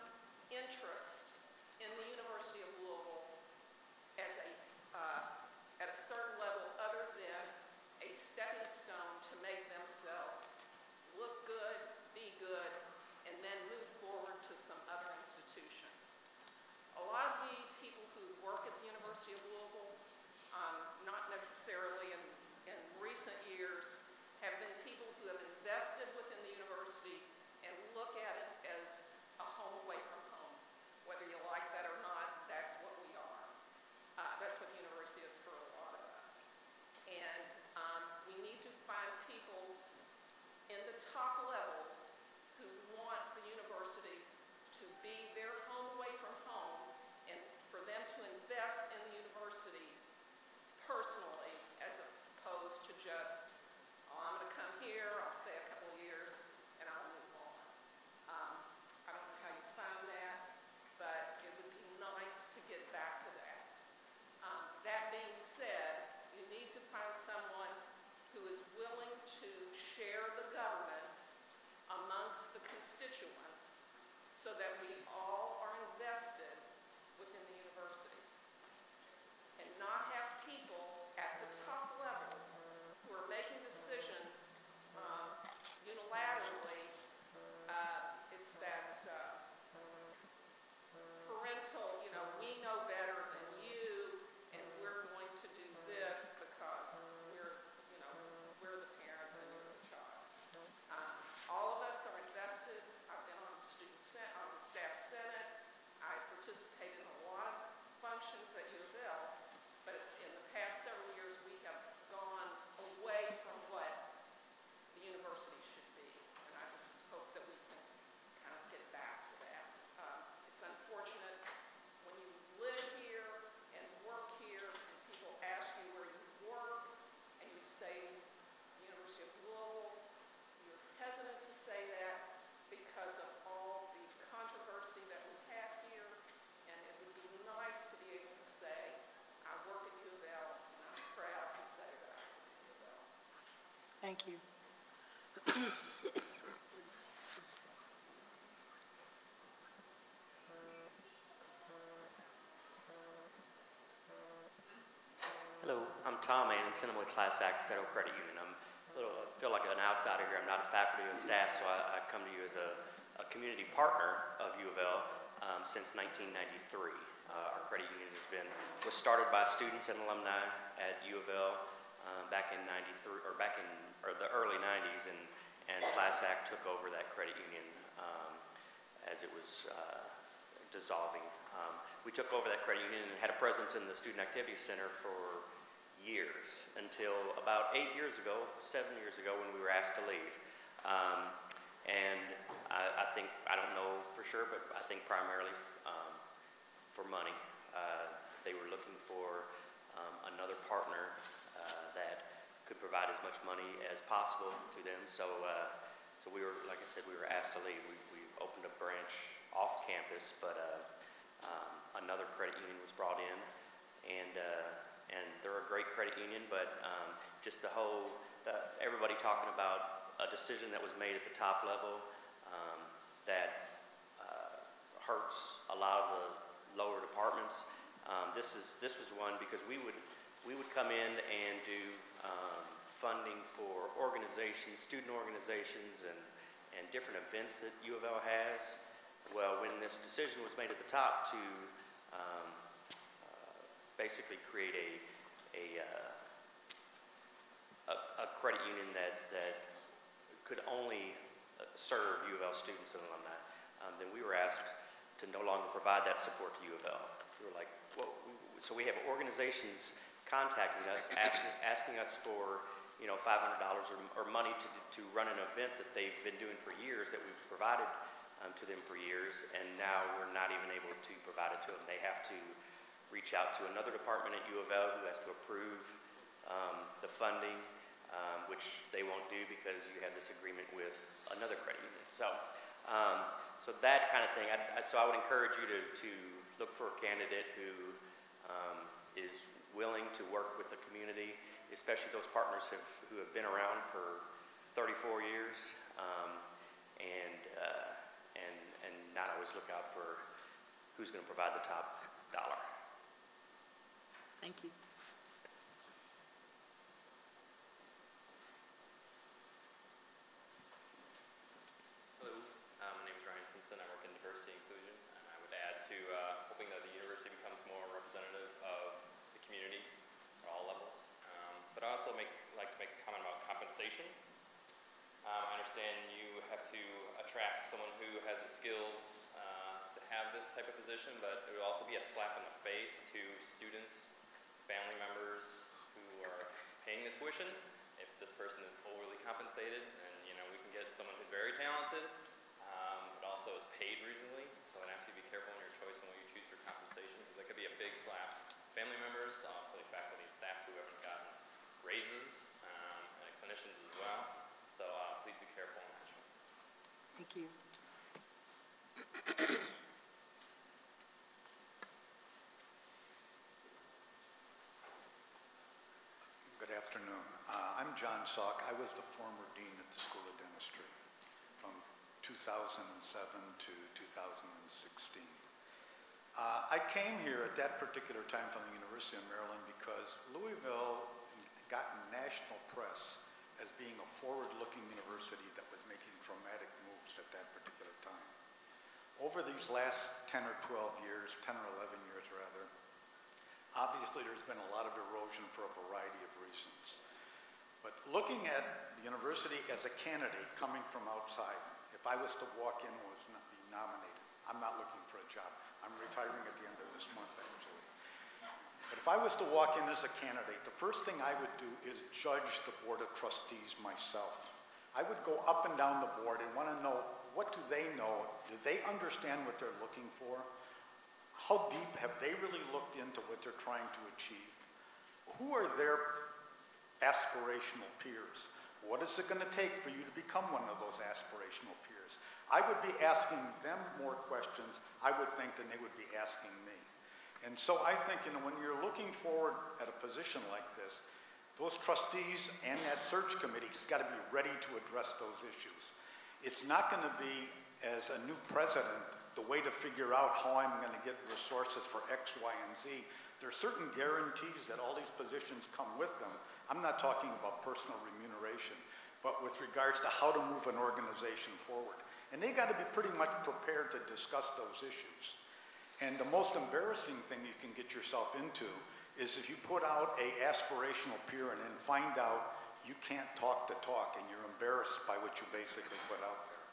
Thank you. Hello, I'm Tom Mann, Cinnamon Class Act Federal Credit Union. I feel like an outsider here. I'm not a faculty or staff, so I come to you as a community partner of U of L since 1993. Our credit union was started by students and alumni at U of L back in '93 or the early '90s, and Class Act took over that credit union as it was dissolving. We took over that credit union and had a presence in the Student Activity Center for years until about 7 years ago when we were asked to leave. And I think, I don't know for sure, but I think primarily for money. They were looking for another partner that could provide as much money as possible to them. So we were, like I said, we were asked to leave. We opened a branch off campus, but another credit union was brought in, and they're a great credit union, but just everybody talking about a decision that was made at the top level that hurts a lot of the lower departments. This was one because we would come in and do funding for organizations, student organizations, and different events that U of L has. Well, when this decision was made at the top to basically create a credit union that could only serve U of L students and alumni, then we were asked to no longer provide that support to U of L. We were like, well, so we have organizations contacting us, asking us for $500 or money to run an event that they've been doing for years, that we've provided to them for years, and now we're not even able to provide it to them. They have to reach out to another department at U of L who has to approve the funding, which they won't do because you have this agreement with another credit union. So that kind of thing. So I would encourage you to look for a candidate who is willing to work with the community, especially those partners who have been around for 34 years, and not always look out for who's going to provide the top dollar. Thank you. Hello, my name is Ryan Simpson. I work in diversity and inclusion, and I would add to hoping that the university becomes more representative of the community at all levels. But I also like to make a comment about compensation. I understand you have to attract someone who has the skills to have this type of position, but it would also be a slap in the face to students, family members who are paying the tuition. If this person is overly compensated, then we can get someone who's very talented, but also is paid reasonably. So I'd ask you to be careful in your choice on what you choose for compensation, because that could be a big slap. Family members, also faculty and staff who haven't gotten raises, and clinicians as well. So please be careful in that choice. Thank you. Good afternoon. I'm John Salk. I was the former dean at the School of Dentistry from 2007 to 2016. I came here at that particular time from the University of Maryland because Louisville got national press as being a forward-looking university that was making dramatic moves at that particular time. Over these last 10 or 12 years, 10 or 11 years rather, obviously there's been a lot of erosion for a variety of reasons. But looking at the university as a candidate coming from outside, if I was to walk in and was not be nominated, I'm not looking for a job. I'm retiring at the end of this month, actually. But if I was to walk in as a candidate, the first thing I would do is judge the Board of Trustees myself. I would go up and down the board and want to know, what do they know? Do they understand what they're looking for? How deep have they really looked into what they're trying to achieve? Who are their aspirational peers? What is it going to take for you to become one of those aspirational peers? I would be asking them more questions, I would think, than they would be asking me. And so I think, when you're looking forward at a position like this, those trustees and that search committee's got to be ready to address those issues. It's not going to be, as a new president, the way to figure out how I'm going to get resources for X, Y, and Z. There are certain guarantees that all these positions come with them. I'm not talking about personal remuneration, but with regards to how to move an organization forward. And they got to be pretty much prepared to discuss those issues. And the most embarrassing thing you can get yourself into is if you put out a aspirational peer and then find out you can't talk the talk and you're embarrassed by what you basically put out there.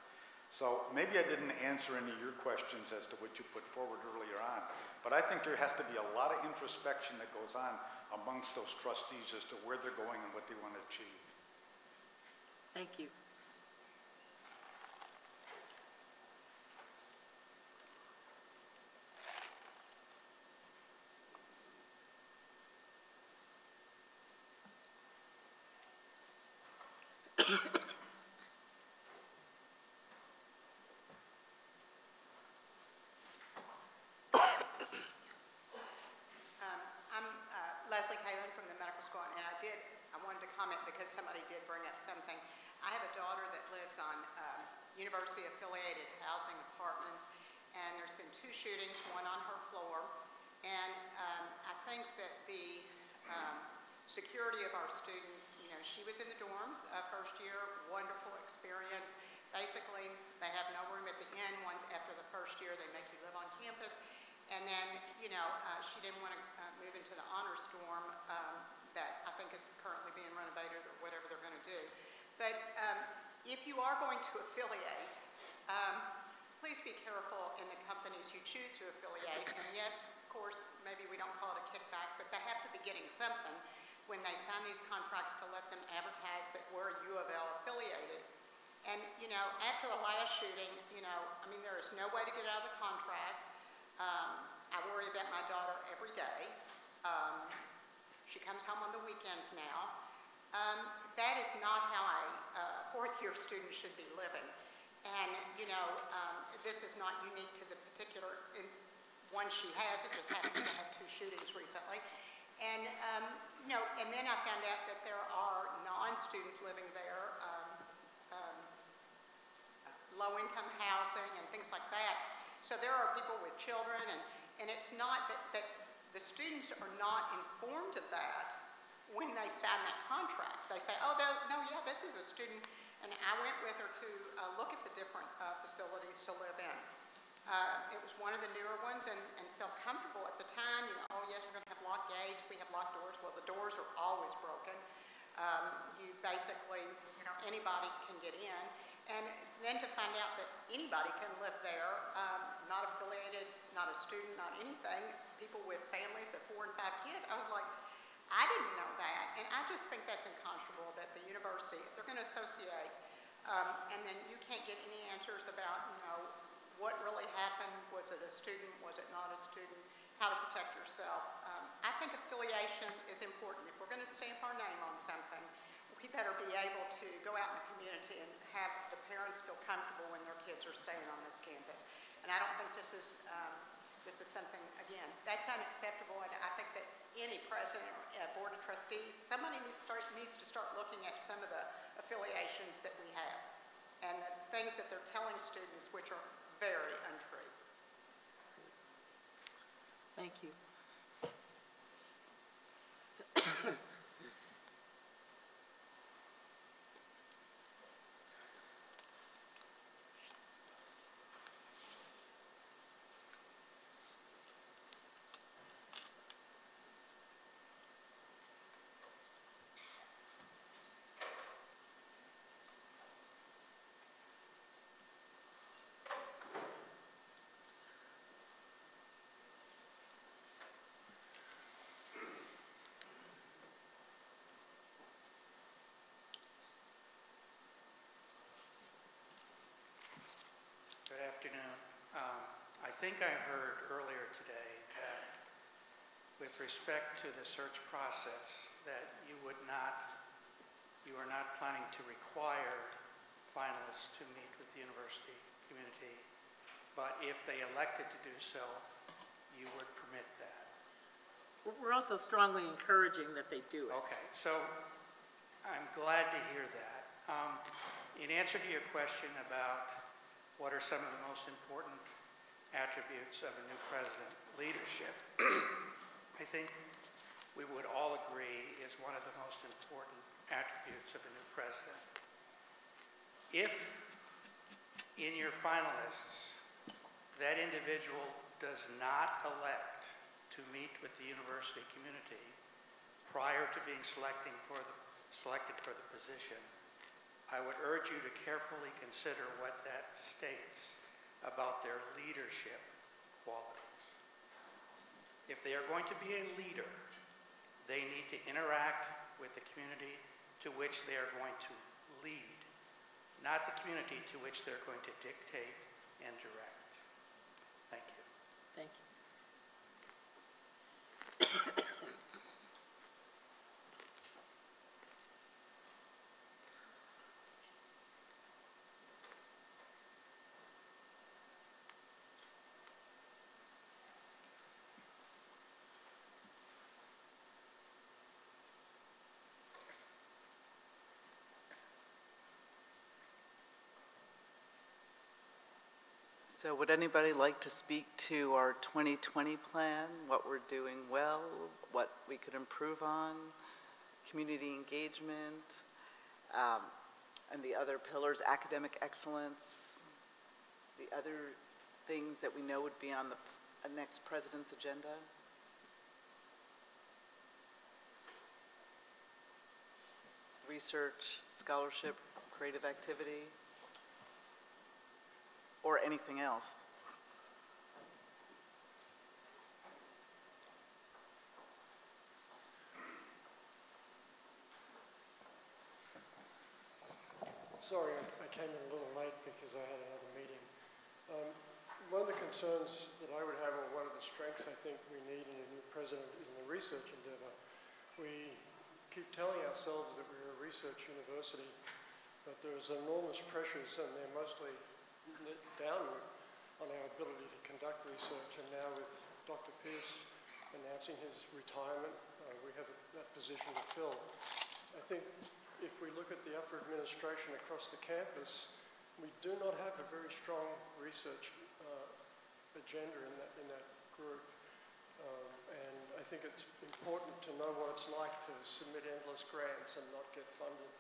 So maybe I didn't answer any of your questions as to what you put forward earlier on, but I think there has to be a lot of introspection that goes on amongst those trustees as to where they're going and what they want to achieve. Thank you. Leslie Kaylin from the medical school, and I wanted to comment because somebody did bring up something. I have a daughter that lives on university-affiliated housing apartments, and there's been 2 shootings, one on her floor, and I think that the security of our students, you know, she was in the dorms first year, wonderful experience. Basically, they have no room at the end. Once after the first year, they make you live on campus. And then, you know, she didn't want to move into the honors dorm that I think is currently being renovated or whatever they're going to do. But if you are going to affiliate, please be careful in the companies you choose to affiliate. And yes, of course, maybe we don't call it a kickback, but they have to be getting something when they sign these contracts to let them advertise that we're U of L affiliated. And, you know, after the last shooting, you know, I mean, there is no way to get out of the contract. I worry about my daughter every day. She comes home on the weekends now. That is not how a fourth-year student should be living. And, you know, this is not unique to the particular one she has. It just happens to have 2 shootings recently. And, you know, and then I found out that there are non-students living there, low-income housing and things like that. So there are people with children, and it's not that the students are not informed of that when they sign that contract. They say, oh, no, yeah, this is a student, and I went with her to look at the different facilities to live in. It was one of the newer ones and felt comfortable at the time. You know, oh, yes, we're going to have locked gates. We have locked doors. Well, the doors are always broken. You basically, you know, anybody can get in. And then to find out that anybody can live there, not affiliated, not a student, not anything, people with families of 4 and 5 kids, I was like, I didn't know that. And I just think that's unconscionable that the university, if they're going to associate, and then you can't get any answers about, you know, what really happened, was it a student, was it not a student, how to protect yourself. I think affiliation is important. If we're going to stamp our name on something, we better be able to go out in the community and have the parents feel comfortable when their kids are staying on this campus. And I don't think this is something, again, that's unacceptable. And I think that any president or board of trustees, somebody needs to start looking at some of the affiliations that we have and the things that they're telling students which are very untrue. Thank you. Good afternoon. I think I heard earlier today that with respect to the search process that you are not planning to require finalists to meet with the university community, but if they elected to do so, you would permit that. We're also strongly encouraging that they do it. Okay, so I'm glad to hear that. In answer to your question about what are some of the most important attributes of a new president, leadership, I think we would all agree is one of the most important attributes of a new president. If in your finalists, that individual does not elect to meet with the university community prior to being selected for the position, I would urge you to carefully consider what that states about their leadership qualities. If they are going to be a leader, they need to interact with the community to which they are going to lead, not the community to which they're going to dictate and direct. Thank you. Thank you. So would anybody like to speak to our 2020 plan, what we're doing well, what we could improve on, community engagement, and the other pillars, academic excellence, the other things that we know would be on the next president's agenda? Research, scholarship, creative activity, or anything else? Sorry, I came in a little late because I had another meeting. One of the concerns that I would have, or one of the strengths I think we need in a new president, is in the research endeavor. We keep telling ourselves that we're a research university, but there's enormous pressures, and they're mostly downward on our ability to conduct research. And now with Dr. Pierce announcing his retirement, we have that position to fill. I think if we look at the upper administration across the campus, we do not have a very strong research agenda in that group. And I think it's important to know what it's like to submit endless grants and not get funded,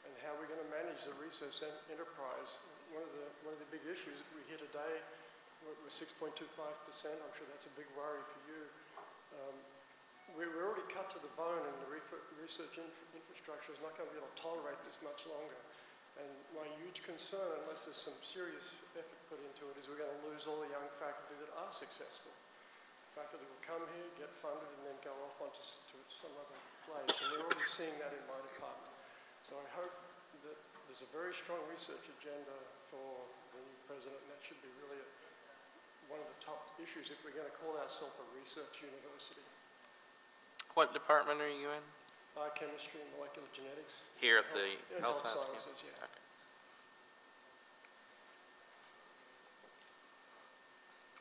and how we're going to manage the research enterprise. One of the big issues that we hear today was 6.25%. I'm sure that's a big worry for you. We're already cut to the bone, and the research infrastructure is not going to be able to tolerate this much longer. And my huge concern, unless there's some serious effort put into it, is we're going to lose all the young faculty that are successful. Faculty will come here, get funded, and then go off onto some other place. And we're already seeing that in my department. So I hope that there's a very strong research agenda for the new president, and that should be really one of the top issues if we're going to call ourselves a research university. What department are you in? Biochemistry and molecular genetics. Here at the Health Sciences, Campus? yeah. Okay.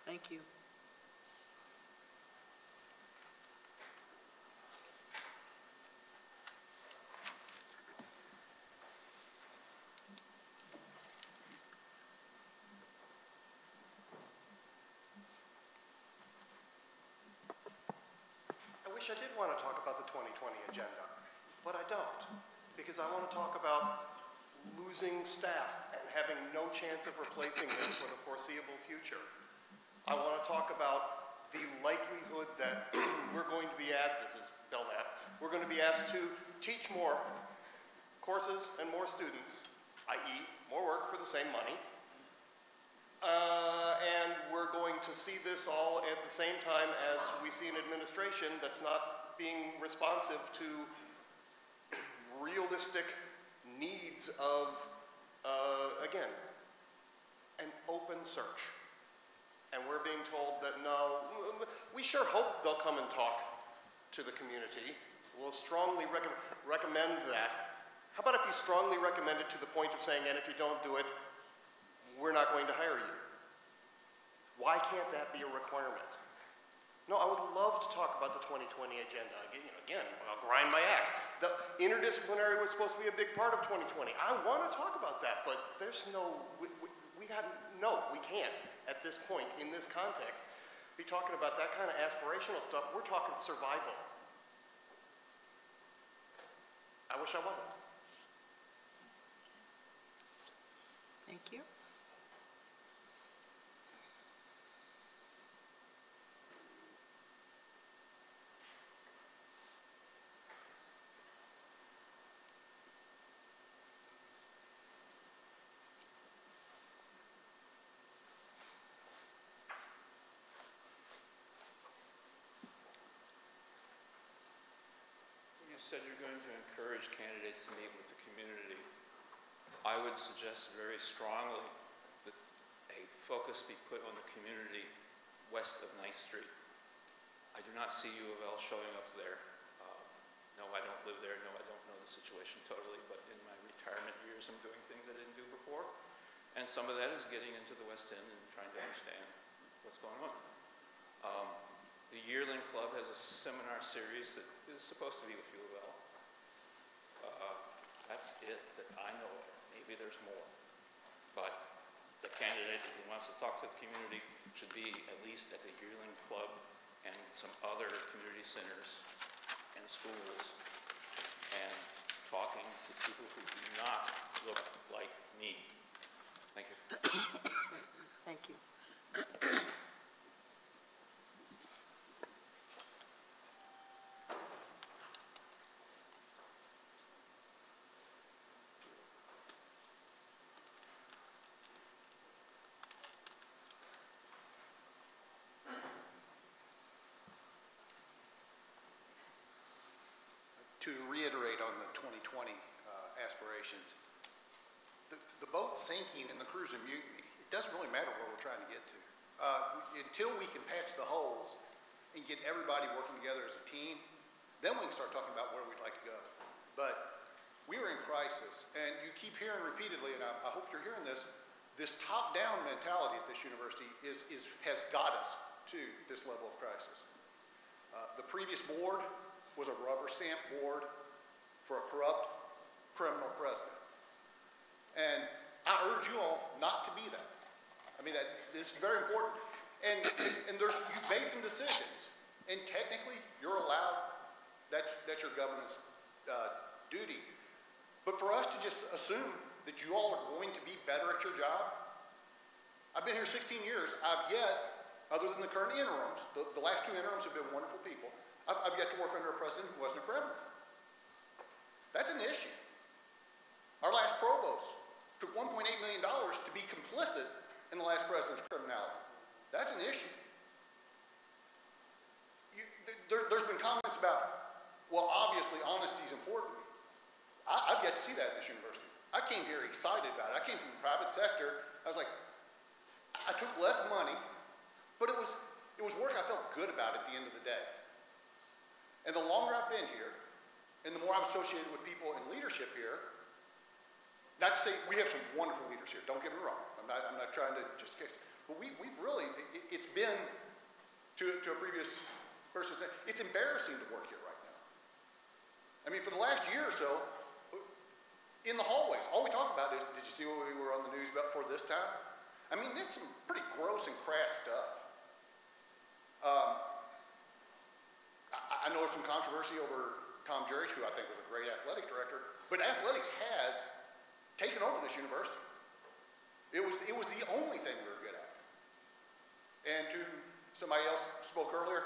Thank you. I did want to talk about the 2020 agenda, but I don't, because I want to talk about losing staff and having no chance of replacing them for the foreseeable future. I want to talk about the likelihood that we're going to be asked, this is Belknap, we're going to be asked to teach more courses and more students, i.e. more work for the same money, and we're going to see this all at the same time as we see an administration that's not being responsive to realistic needs of, again, an open search. And we're being told that no, we sure hope they'll come and talk to the community. We'll strongly recommend that. How about if you strongly recommend it to the point of saying, and if you don't do it, we're not going to hire you? Why can't that be a requirement? No, I would love to talk about the 2020 agenda. Again, I'll grind my axe. The interdisciplinary was supposed to be a big part of 2020. I want to talk about that, but there's no, we can't at this point in this context be talking about that kind of aspirational stuff. We're talking survival. I wish I wasn't. Thank you. You said you're going to encourage candidates to meet with the community. I would suggest very strongly that a focus be put on the community west of 9th Street. I do not see U of L showing up there. No, I don't live there. No, I don't know the situation totally, but in my retirement years, I'm doing things I didn't do before. And some of that is getting into the West End and trying to understand what's going on. The Yearling Club has a seminar series that is supposed to be with U of L. That's it that I know of. Maybe there's more. But the candidate, if he wants to talk to the community, should be at least at the Yearling Club and some other community centers and schools and talking to people who do not look like me. Thank you. Thank you. To reiterate on the 2020 aspirations, the boat's sinking and the crew's in mutiny. It doesn't really matter where we're trying to get to. Until we can patch the holes and get everybody working together as a team, then we can start talking about where we'd like to go. But we are in crisis, and you keep hearing repeatedly, and I hope you're hearing this top-down mentality at this university has got us to this level of crisis. The previous board was a rubber stamp board for a corrupt criminal president. And I urge you all not to be that. I mean, this is very important. And you've made some decisions, and technically you're allowed, that's your government's duty. But for us to just assume that you all are going to be better at your job, I've been here 16 years, I've yet, other than the current interims, the last 2 interims have been wonderful people, I've yet to work under a president who wasn't a criminal. That's an issue. Our last provost took $1.8 million to be complicit in the last president's criminality. That's an issue. There's been comments about, well, obviously honesty is important. I've yet to see that at this university. I came here excited about it. I came from the private sector. I was like, I took less money, but it was work I felt good about at the end of the day. And the longer I've been here, and the more I'm associated with people in leadership here, not to say we have some wonderful leaders here, don't get me wrong. I'm not trying to just fix it. But we've really, it's been, to a previous person saying, it's embarrassing to work here right now. I mean, for the last year or so, in the hallways, all we talk about is, did you see what we were on the news about before this time? I mean, it's some pretty gross and crass stuff. I know there's some controversy over Tom Jurich, who I think was a great athletic director, but athletics has taken over this university. It was the only thing we were good at. And to somebody else spoke earlier,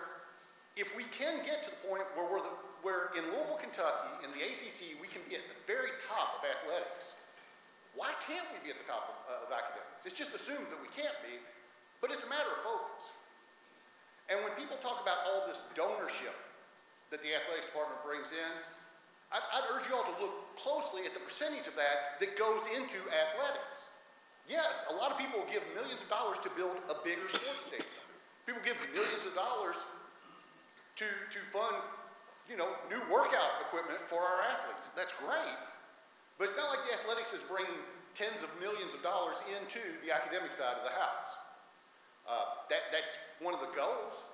if we can get to the point where we're in Louisville, Kentucky, in the ACC, we can be at the very top of athletics. Why can't we be at the top of academics? It's just assumed that we can't be, but it's a matter of focus. And when people talk about all this donorship that the athletics department brings in, I'd urge you all to look closely at the percentage of that goes into athletics. Yes, a lot of people will give millions of dollars to build a bigger sports stadium. People give millions of dollars to fund, new workout equipment for our athletes. That's great. But it's not like the athletics is bringing tens of millions of dollars into the academic side of the house. That's one of the goals.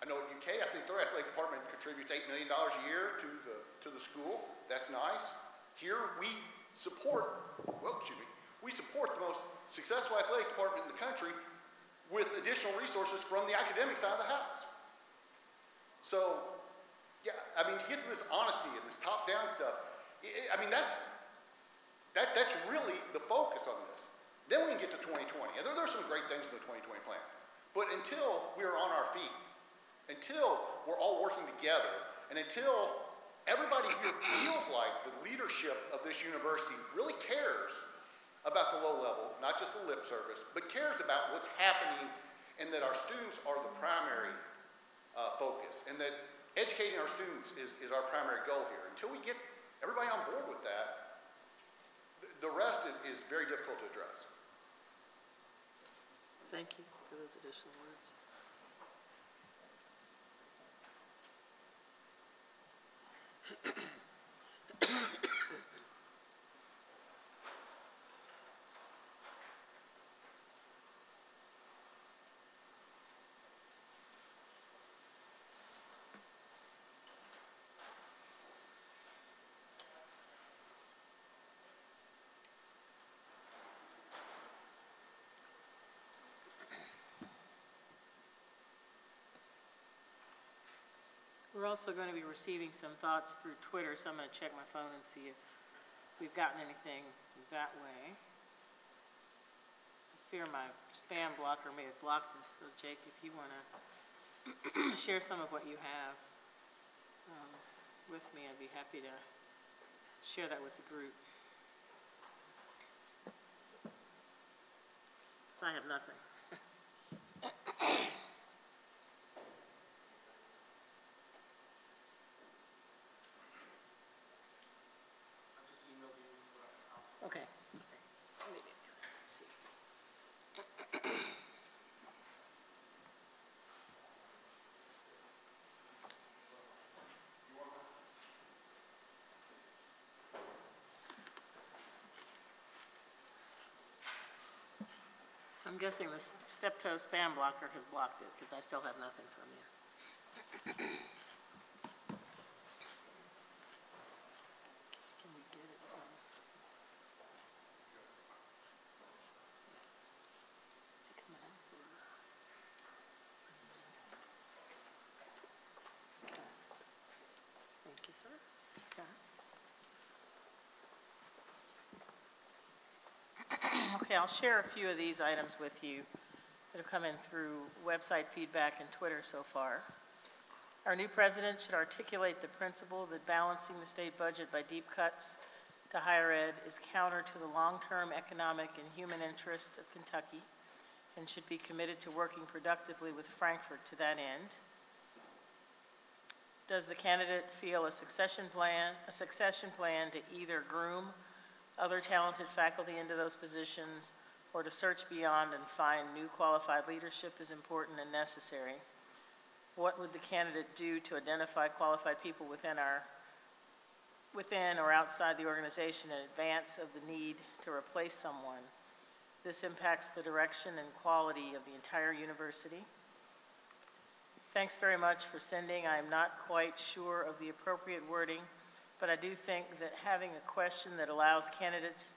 I know at UK, I think their athletic department contributes $8 million a year to the school. That's nice. Here we support, we support the most successful athletic department in the country with additional resources from the academic side of the house. So, yeah, I mean, to get to this honesty and this top-down stuff, I mean, that's really the focus on this. Then we can get to 2020. And there's some great things in the 2020 plan. But until we're on our feet, until we're all working together, and until everybody here feels like the leadership of this university really cares about the low level, not just the lip service, but cares about what's happening, and that our students are the primary focus, and that educating our students is our primary goal here. Until we get everybody on board with that, the rest is very difficult to address. Thank you for those additional words. We're also going to be receiving some thoughts through Twitter, so I'm going to check my phone and see if we've gotten anything that way. I fear my spam blocker may have blocked this, so Jake, if you want to share some of what you have with me, I'd be happy to share that with the group. So I have nothing. Okay. Let's see. I'm guessing the step-toe spam blocker has blocked it because I still have nothing from you. Can we get it from? Is it coming up? Okay. Thank you, sir. Okay. Okay, I'll share a few of these items with you that have come in through website feedback and Twitter so far. Our new president should articulate the principle that balancing the state budget by deep cuts to higher ed is counter to the long-term economic and human interests of Kentucky, and should be committed to working productively with Frankfurt to that end. Does the candidate feel a succession plan to either groom other talented faculty into those positions, or to search beyond and find new qualified leadership is important and necessary? What would the candidate do to identify qualified people within or outside the organization in advance of the need to replace someone? This impacts the direction and quality of the entire university. Thanks very much for sending. I am not quite sure of the appropriate wording, but I do think that having a question that allows candidates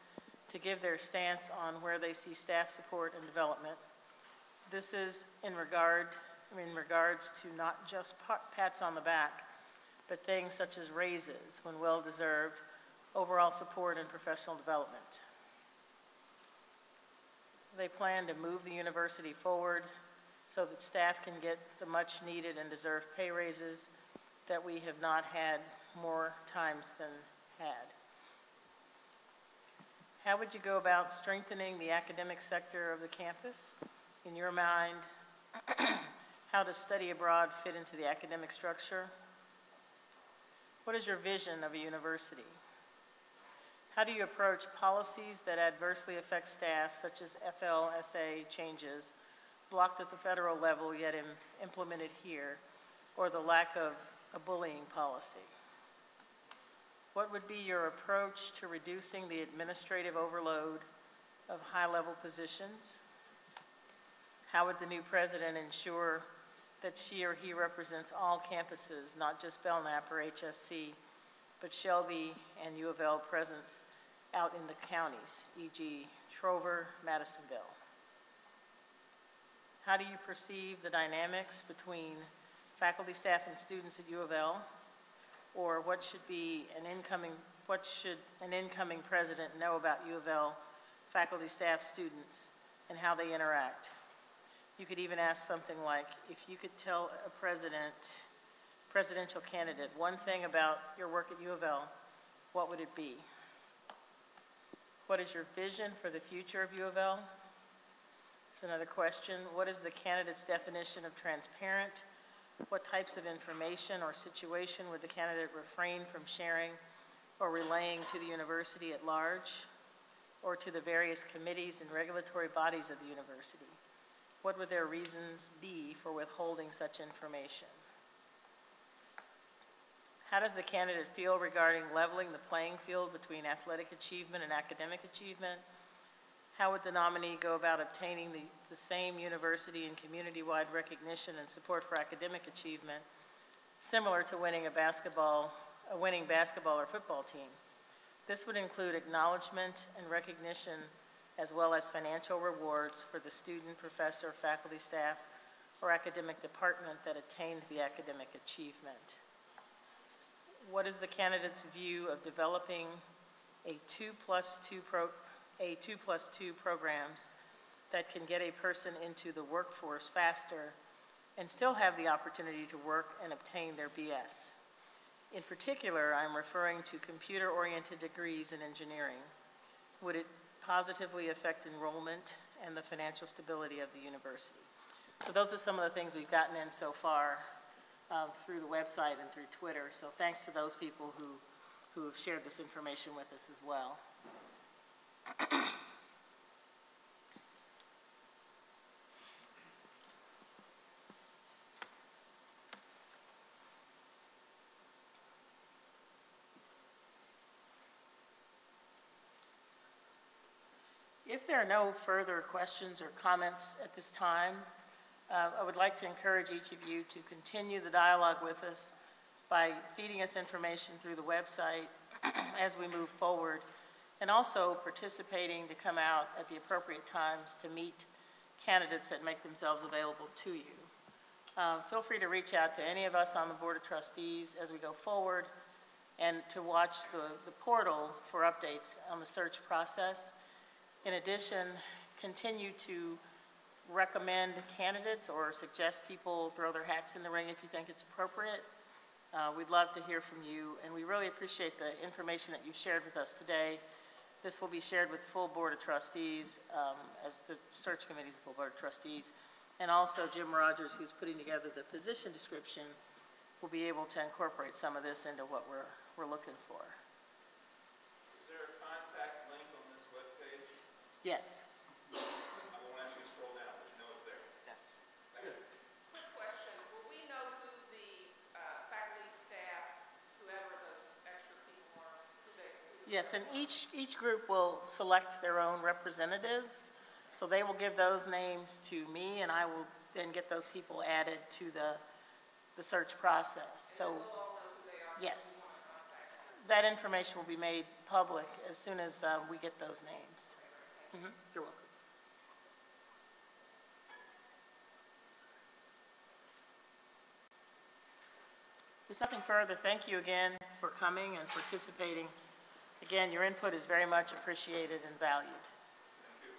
to give their stance on where they see staff support and development. This is in regards to not just pats on the back, but things such as raises when well-deserved, overall support and professional development. They plan to move the university forward so that staff can get the much needed and deserved pay raises that we have not had more times than had. How would you go about strengthening the academic sector of the campus? In your mind, how does study abroad fit into the academic structure? What is your vision of a university? How do you approach policies that adversely affect staff, such as FLSA changes, blocked at the federal level yet implemented here, or the lack of a bullying policy? What would be your approach to reducing the administrative overload of high-level positions? How would the new president ensure that she or he represents all campuses, not just Belknap or HSC, but Shelby and U of L presence out in the counties, e.g. Trover, Madisonville. How do you perceive the dynamics between faculty, staff, and students at U of L? Or what should an incoming president know about U of L faculty, staff, students, and how they interact? You could even ask something like, if you could tell a presidential candidate one thing about your work at U of L, what would it be? What is your vision for the future of U of L? That's another question. What is the candidate's definition of transparent? What types of information or situation would the candidate refrain from sharing or relaying to the university at large, or to the various committees and regulatory bodies of the university? What would their reasons be for withholding such information? How does the candidate feel regarding leveling the playing field between athletic achievement and academic achievement? How would the nominee go about obtaining the same university and community-wide recognition and support for academic achievement, similar to winning a winning basketball or football team? This would include acknowledgement and recognition, as well as financial rewards for the student, professor, faculty, staff, or academic department that attained the academic achievement. What is the candidate's view of developing a 2+2 programs that can get a person into the workforce faster and still have the opportunity to work and obtain their BS? In particular, I'm referring to computer-oriented degrees in engineering. Would it positively affect enrollment and the financial stability of the university? So those are some of the things we've gotten in so far through the website and through Twitter. So thanks to those people who have shared this information with us as well. If there are no further questions or comments at this time, I would like to encourage each of you to continue the dialogue with us by feeding us information through the website as we move forward, and also participating to come out at the appropriate times to meet candidates that make themselves available to you. Feel free to reach out to any of us on the Board of Trustees as we go forward, and to watch the portal for updates on the search process. In addition, continue to recommend candidates or suggest people throw their hats in the ring if you think it's appropriate. We'd love to hear from you, and we really appreciate the information that you've shared with us today. This will be shared with the full Board of Trustees, as the search committee's full Board of Trustees, and also Jim Rogers, who's putting together the position description, will be able to incorporate some of this into what we're looking for. Is there a contact link on this webpage? Yes. I won't ask you to scroll down, but you know it's there. Yes. Quick question, will we know who the faculty, staff, whoever those extra people are, Yes, and each group will select their own representatives. So they will give those names to me, and I will then get those people added to the search process. So, yes, that information will be made public as soon as we get those names. You're welcome. If there's nothing further, thank you again for coming and participating. Again, your input is very much appreciated and valued. Thank you.